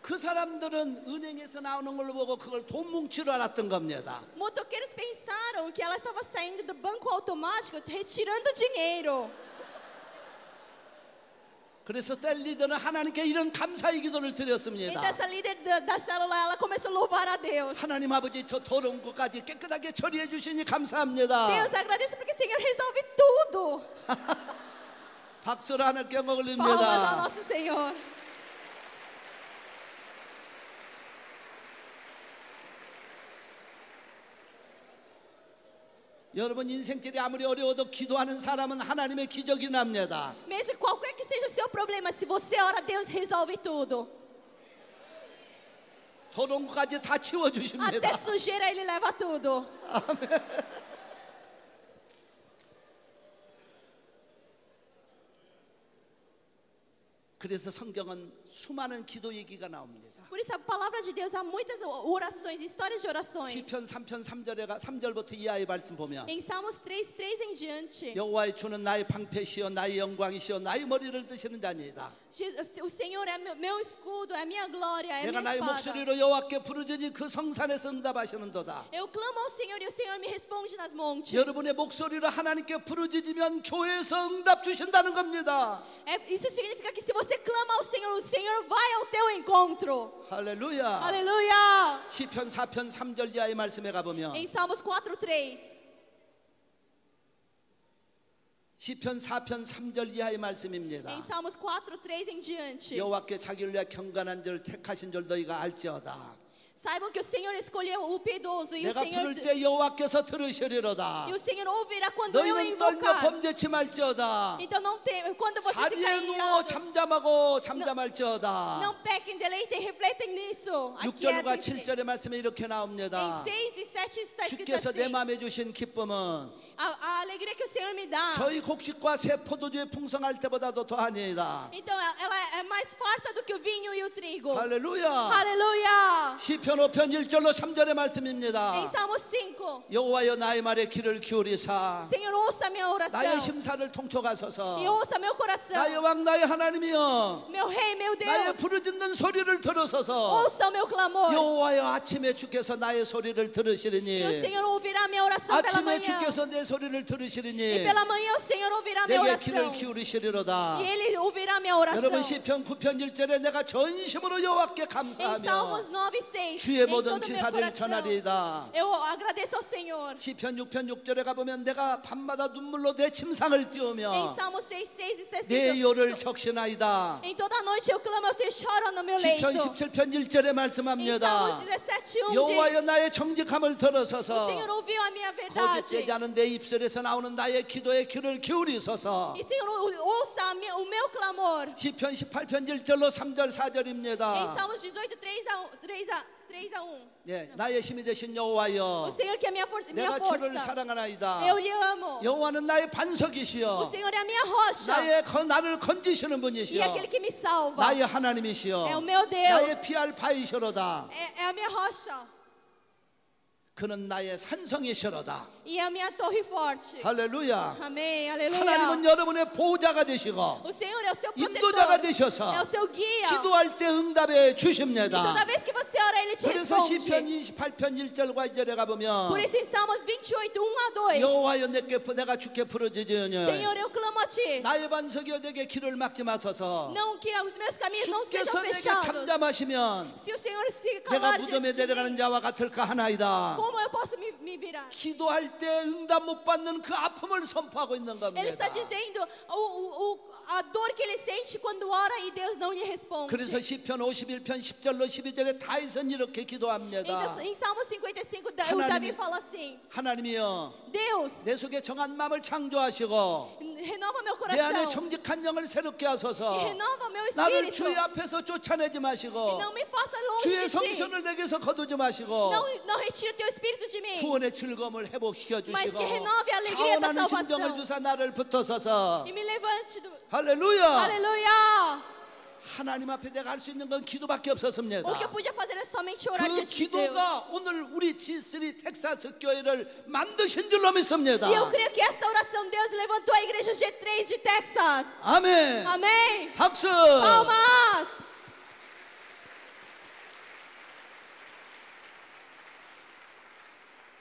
그 사람들은 은행에서 나오는 걸 보고 그걸 돈 뭉치러 알았던 겁니다. Motoqueiros pensaram que ela estava saindo do banco automático, retirando dinheiro. 그래서 셀리더는 하나님께 이런 감사의 기도를 드렸습니다. Então essa líder da célula, ela começou a louvar a Deus. 하나님 아버지, 저 더러운 것까지 깨끗하게 처리해 주시니 감사합니다. Deus, agradeço porque o Senhor resolve tudo. 박수를 하나님께 영광 Palmas ao 올립니다. nosso Senhor. 여러분 인생길이 아무리 어려워도 기도하는 사람은 하나님의 기적이 납니다. Mesmo qualquer que seja o seu problema, se você ora, Deus resolve tudo. 더러운 것까지 다 치워 Até 주십니다. sujeira Ele leva tudo. 그래서 성경은 수많은 기도 얘기가 나옵니다. Por isso a palavra de Deus há muitas orações, histórias de orações. 시편 3편 3절부터 이하의 말씀 보면 Em Salmos 3:3 em diante, 여호와의 주는 나의 방패시여 나의 영광이시여 나의 머리를 드시는 자니이다. o Senhor é meu escudo, é a minha glória, é a 내가 minha 나의 espada. 목소리로 여호와께 부르짖으니 그 성산에서 응답하시는도다. Eu clamo ao Senhor e o Senhor me responde nas montes. 여러분의 목소리로 하나님께 부르짖으면 교회에서 응답 주신다는 겁니다. Isso significa que se você clama ao Senhor, o Senhor vai ao teu encontro. 할렐루야. Aleluia! 시편 4편 3절 이하의 말씀에 가보면 Em Salmos 4:3. 시편 4편 3절 이하의 말씀입니다. Em Salmos 4:3 em diante. 여호와께 자기를 위하여 경건한 자를 택하신 줄 너희가 알지어다. Saibam que o Senhor escolheu o piedoso e o 내가 Senhor 부를 때 여호와께서 들으시리로다. ouvirá quando eu 너희는 떨며 invocar. 범죄치 말지어다. Então não tem, quando vocês 자리에 ficarem 누워 irados, 잠잠하고 잠잠할지어다. não pequem, deleitem, refletem nisso. 6절과 Aquietem-se. 7절의 말씀에 이렇게 Em 나옵니다. 6 e 7 está escrito 주께서 내 assim: 마음에 주신 기쁨은 a alegria que o Senhor me dá. 저희 곡식과 새 포도주에 풍성할 때보다도 더하니이다. Então ela é mais farta do que o vinho e o trigo. 할렐루야. Aleluia! 시편 5편 1절로 3절의 Em 말씀입니다. Salmos 5, 여호와여 나의 말에 귀를 기울이사 Senhor, ouça a minha 나의 oração 심사를 통촉하소서. e ouça meu coração. 나의 왕 나의 하나님이여 Meu rei, meu 나의 Deus, 부르짖는 소리를 들으소서. ouça o meu clamor. 여호와여 아침에 주께서 나의 소리를 E o 들으시리니 Senhor ouvirá a minha oração pela 아침에 manhã. 주께서 내 소리를 E 들으시리니 pela manhã o Senhor ouvirá a minha 내게 귀를 oração. 기울이시리로다. E Ele ouvirá a minha oração. 여러분 시편 9편 1절에 내가 전심으로 여호와께 Em 감사하며 Salmos 9:6, 주의 em 모든 todo o meu 지사를 coração, 전하리이다. eu agradeço ao Senhor. 시편 6편 6절에 가보면 내가 밤마다 눈물로 내 침상을 Em 띄우며 Salmos 6:6 está 내 escrito: 요를 적시나이다. em toda noite eu clamo ao Senhor, choro no meu leito. 시편 17편 1절에 Em 말씀합니다. Salmos 17:1 diz: 여호와여 나의 정직함을 o 들어서서 Senhor ouviu a minha 거짓되지 verdade. 않은 내 입술에서 나오는 나의 기도에 귀를 기울이소서. E Senhor, ouça o meu clamor. 시편 18편 1절로 3절 Em 4절입니다. Salmos 18, 3-1. 예, 나의 힘이 되신 O 여호와여 Senhor que é minha 내가 주를 força. 사랑하나이다. Eu lhe amo. 여호와는 나의 O 반석이시여 Senhor é a minha rocha. 나를 건지시는 E 분이시여 aquele que me salva. 나의 É 하나님이시여 o meu Deus. 나의 피할 바이시로다. É a minha rocha. 그는 나의 산성이시로다. E é a minha torre forte. 할렐루야. Amém. 하나님은 Aleluia. 여러분의 보호자가 되시고 O Senhor é o seu 인도자가 protetor. 되셔서 É o seu guia. 기도할 때 응답해 E toda 주십니다. vez que você ora, Ele te 그래서 시편 responde. 28편 1절과 2절에 가보면 Por isso em Salmos 28, 1-2. 여호와여 내가 주께 부르짖으니 Senhor, eu clamo a Ti. 나의 반석이여 내게 길을 막지 마소서. Não que os meus caminhos não 주께서 sejam 내게 fechados. 잠잠하시면 Se o Senhor se 내가 calar 무덤에 diante de 내려가는 mim, 자와 같을까 하나이다. como eu posso me virar? 기도할 때 응답 못 받는 그 아픔을 선포하고 있는 Ele está 겁니다. dizendo a dor que ele sente quando ora e Deus não lhe responde. 그래서 시편 51편 10절로 12절에 다윗은 이렇게 기도합니다. Então, em Salmo 55, o 하나님- Davi fala assim: 하나님이여 Deus, 내 속에 정한 마음을 창조하시고 renova meu 내 안에 coração 정직한 영을 새롭게 e 하소서. renova meu 나를 espírito 주의 앞에서 쫓아내지 e 마시고 não me faça longe 주의 de ti. 성신을 내게서 거두지 마시고 Não retire o teu espírito de mim, 구원의 즐거움을 회복시켜 mas 주시고 que renove a alegria da 차원하는 심정을 salvação 주사 나를 붙어서서 e me levante do... 할렐루야. Aleluia! 하나님 앞에 내가 할 수 있는 건 기도밖에 없었습니다. O que eu podia fazer é somente orar 그 diante de Deus. 기도가 오늘 우리 G3 텍사스 교회를 만드신 줄로 믿습니다. E eu creio que esta oração Deus levantou a igreja G3 de Texas. 아멘. Amém. 박수. Palmas.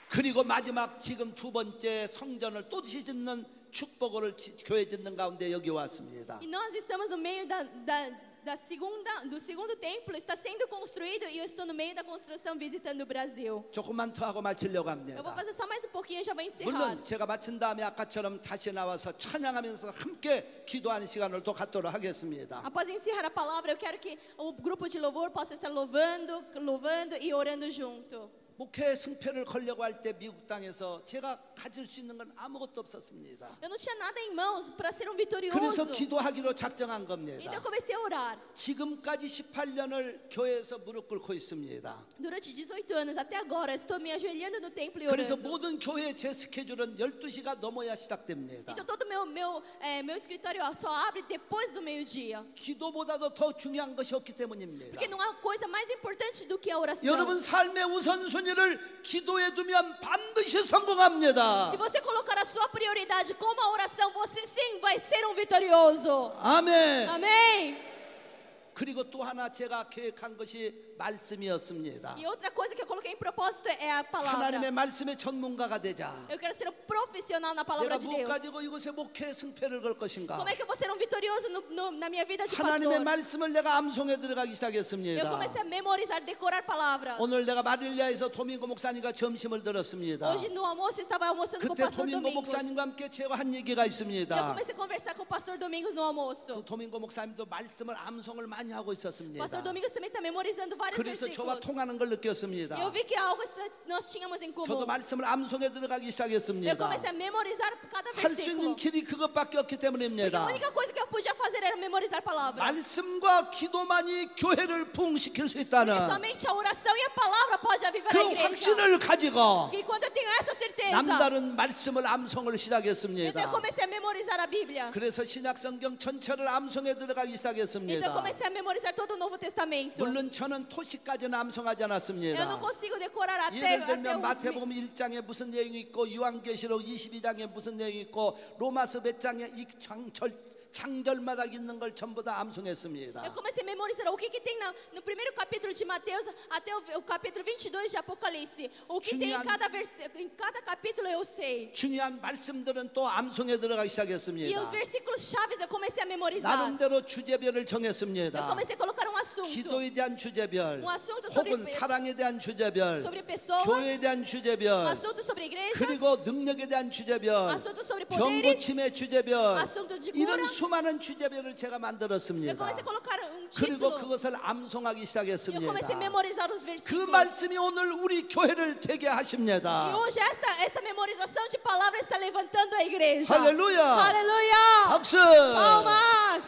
그리고 마지막 지금 두 번째 성전을 또 짓는 축복을 교회 짓는 가운데 여기 왔습니다. E nós estamos no meio do segundo templo, está sendo construído e eu estou no meio da construção visitando o Brasil. 조금만 더 하고 마치려고 Eu vou 합니다. fazer só mais um pouquinho e já vou encerrar. 물론 제가 마친 다음에 아까처럼 다시 나와서 찬양하면서 함께 기도하는 시간을 또 갖도록 하겠습니다. Após encerrar a palavra, eu quero que o grupo de louvor possa estar louvando e orando junto. 목회 승패를 걸려고 할 때 미국 땅에서 제가 가질 수 있는 건 아무것도 없었습니다. Eu não tinha nada em mãos para ser um 그래서 vitorioso. 기도하기로 작정한 Então 겁니다. eu comecei a orar. 지금까지 18년을 교회에서 무릎 꿇고 있습니다. Durante 18 anos, até agora, eu estou me ajoelhando no templo e 그래서 orando. 모든 교회 제 스케줄은 12시가 넘어야 시작됩니다. Então todo meu escritório só abre depois do meio-dia. 기도보다도 더 중요한 것이 없기 때문입니다. Porque não há coisa mais importante do que a oração. 여러분 삶의 우선순위를 기도에 두면 반드시 성공합니다. Se você colocar a sua prioridade como a oração, você sim vai ser um vitorioso. 아멘. Amém? 그리고 또 하나 제가 계획한 것이 말씀이었습니다. E outra coisa que eu coloquei em propósito é a palavra. 하나님의 말씀의 전문가가 되자. Eu quero ser um profissional na palavra 내가 de 뭐 Deus. 가지고 이곳에 목회 승패를 걸 것인가? Como é que eu vou ser um vitorioso na minha vida de 하나님의 pastor? 말씀을 내가 암송에 들어가기 Eu 시작했습니다. comecei a memorizar, decorar palavras. 오늘 내가 마릴리아에서 도밍고 목사님과 점심을 들었습니다. Hoje no almoço eu estava almoçando com o 그때 pastor 도밍고 Domingos. 목사님과 함께 제가 한 얘기가 Eu 있습니다. comecei a conversar com o pastor Domingos no almoço. 그 도밍고 목사님도 말씀을 암송을 많이 하고 있었습니다. Pastor Domingos também está memorizando vários 그래서 저와 versículos. 통하는 걸 느꼈습니다. Eu vi que algo nós tínhamos em 저도 comum. 말씀을 암송에 들어가기 Eu 시작했습니다. comecei a memorizar cada 할 수 있는 versículo. 길이 그것밖에 없기 Porque a 때문입니다. única coisa que eu podia fazer era memorizar palavras. 말씀과 기도만이 교회를 부흥시킬 수 있다는 Somente a oração e a palavra pode avivar a 그 igreja. 확신을 가지고 E quando eu tenho essa certeza, 남다른 말씀을 암송을 então eu 시작했습니다. comecei a memorizar a Bíblia. 그래서 신약 성경 전체를 암송에 들어가기 Então eu 시작했습니다. comecei a memorizar todo o Novo Testamento. 물론 저는 토시까지는 암송하지 Eu não 않았습니다. consigo decorar até 예를 들면 os 마태복음 1장에 무슨 내용이 있고 요한계시록 22장에 무슨 내용이 있고 로마서 몇 장에 이 장절마다 있는 걸 전부 다 암송했습니다. Eu comecei a memorizar o que tem no primeiro capítulo de Mateus até o capítulo 22 de Apocalipse. O que tem em cada capítulo eu sei. 중요한 말씀들은 또 암송에 들어가기 E 시작했습니다. os versículos chaves eu comecei a memorizar. 나름대로 주제별을 Eu 정했습니다. comecei a colocar um assunto. 기도에 대한 주제별, assunto sobre 혹은 사랑에 대한 주제별, sobre pessoas, 교회에 대한 주제별, assunto sobre igrejas, 그리고 능력에 대한 주제별, assunto sobre 병 poderes. 고침의 주제별, assunto de 이런 cura. 수많은 주제별을 제가 Eu 만들었습니다. comecei a colocar um 그리고 título. 그것을 암송하기 Eu 시작했습니다. comecei a memorizar os 그 versículos. 말씀이 오늘 우리 교회를 되게 E 하십니다. hoje essa memorização de palavras está levantando a igreja. 할렐루야! Aleluia! 박수! Palmas!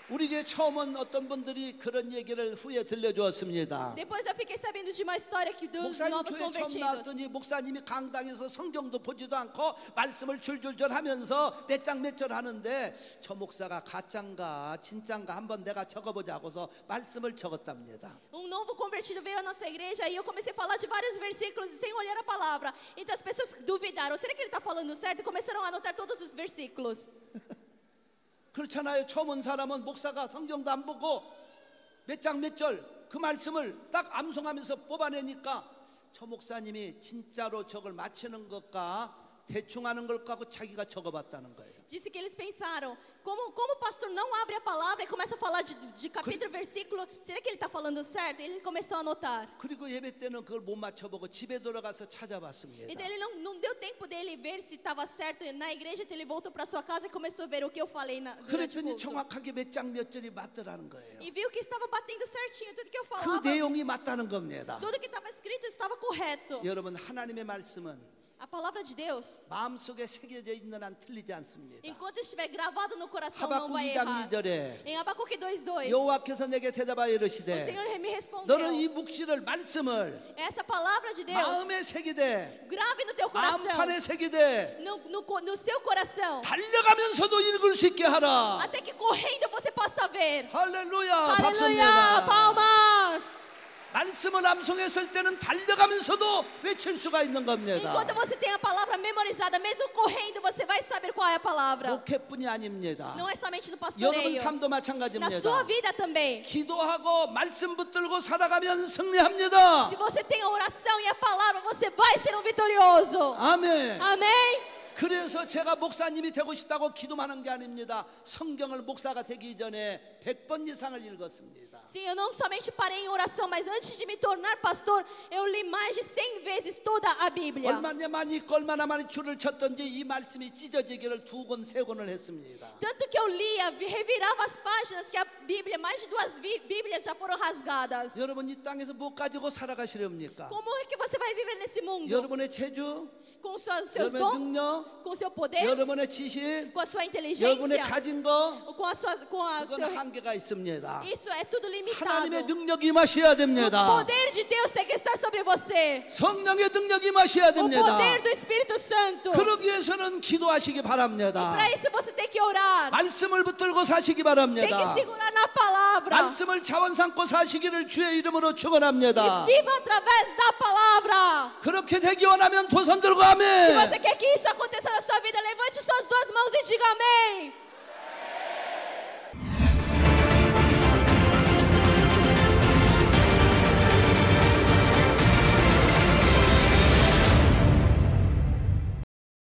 우리 교회 처음 온 어떤 분들이 그런 얘기를 후에 들려주었습니다. Depois eu fiquei sabendo de uma história aqui dos 목사님 novos 교회 처음 convertidos. 나왔더니 목사님이 강당에서 성경도 보지도 않고 말씀을 줄줄줄 하면서 몇 장 몇 절 하는데 저 목사가 가짜인가 진짜인가 한번 내가 적어보자고서 말씀을 적었답니다. Novo convertido veio à nossa igreja e eu comecei a falar de vários versículos sem olhar a palavra. Então as pessoas duvidaram, será que ele está falando certo? E começaram a anotar todos os versículos. 그렇잖아요. 처음 온 사람은 목사가 성경도 안 보고 몇 장 몇 절 그 말씀을 딱 암송하면서 뽑아내니까 저 목사님이 진짜로 저걸 맞추는 것과 대충 하는 걸까 하고 자기가 적어봤다는 거예요. Disse que eles pensaram, como o pastor não abre a palavra e começa a falar de capítulo e versículo, será que ele está falando certo? Ele começou a anotar. 그리고 예배 때는 그걸 못 맞춰보고 집에 돌아가서 찾아봤습니다. Então ele não deu tempo dele ver se estava certo na igreja, então ele voltou para sua casa e começou a ver o que eu falei durante o 그랬더니 culto. 정확하게 몇 장 몇 절이 맞더라는 거예요. E viu que estava batendo certinho tudo que eu 그 falava. 내용이 맞다는 겁니다. Tudo que estava escrito estava correto. 여러분 하나님의 말씀은 A palavra de Deus, 마음속에 새겨져 있는 한 틀리지 않습니다. enquanto estiver gravado no coração, não 하박국 vai 2장 errar. 2절에 Em Abacuque 2:2, 여호와께서 내게 대답하여 o 이르시되 Senhor me respondeu: 너는 이 묵시를 말씀을 essa palavra de Deus, 마음에 새기되 grave no teu coração, 안판에 새기되 no seu coração, 달려가면서도 읽을 수 있게 하라. até que correndo você possa ver. 할렐루야. Aleluia! 박수입니다. Palmas! 말씀을 암송했을 때는 달려가면서도 외칠 수가 있는 겁니다. Enquanto você tem a palavra memorizada, mesmo correndo, você vai saber qual é a palavra. 목회뿐이 아닙니다. Não é somente no 여러분 pastoreio. 삶도 Na 마찬가지입니다. sua vida também. 기도하고 말씀 붙들고 살아가면 승리합니다. Se você tem a oração e a palavra, você vai ser um vitorioso. 아멘. Amém? 그래서 제가 목사님이 되고 싶다고 기도하는 게 아닙니다. 성경을 목사가 되기 전에 100번 이상을 읽었습니다. Sim, eu não somente parei em oração, mas antes de me tornar pastor, eu li mais de 100 vezes toda a Bíblia. 얼마나 많이 읽고 얼마나 많이 줄을 쳤던지 이 말씀이 찢어지기를 2권, 3권을 했습니다. Tanto que eu lia, revirava as páginas, que a Bíblia, mais de 2 Bíblias já foram rasgadas. 여러분 이 땅에서 뭐 가지고 살아가시렵니까? Como é que você vai viver nesse mundo? 여러분의 체주, Com seus 여러분의 dons, 능력, com seu poder, 여러분의 지식, com a sua inteligência, 여러분의 가진 거, com a 그건 seu... 한계가 있습니다. Isso é tudo limitado. 하나님의 능력이 임하셔야 O 됩니다. poder de Deus tem que estar sobre você. 성령의 능력이 임하셔야 O 됩니다. poder do Espírito Santo. 그러기 위해서는 기도하시기 바랍니다. Para isso você tem que orar. 말씀을 붙들고 사시기 Tem que 바랍니다. segurar na palavra. 말씀을 자원 삼고 사시기를 주의 이름으로 축원합니다. E viva através da palavra. 그렇게 되기 원하면 두 손 들고 Se 아멘. você quer que isso aconteça na sua vida, levante suas 2 mãos e diga amém.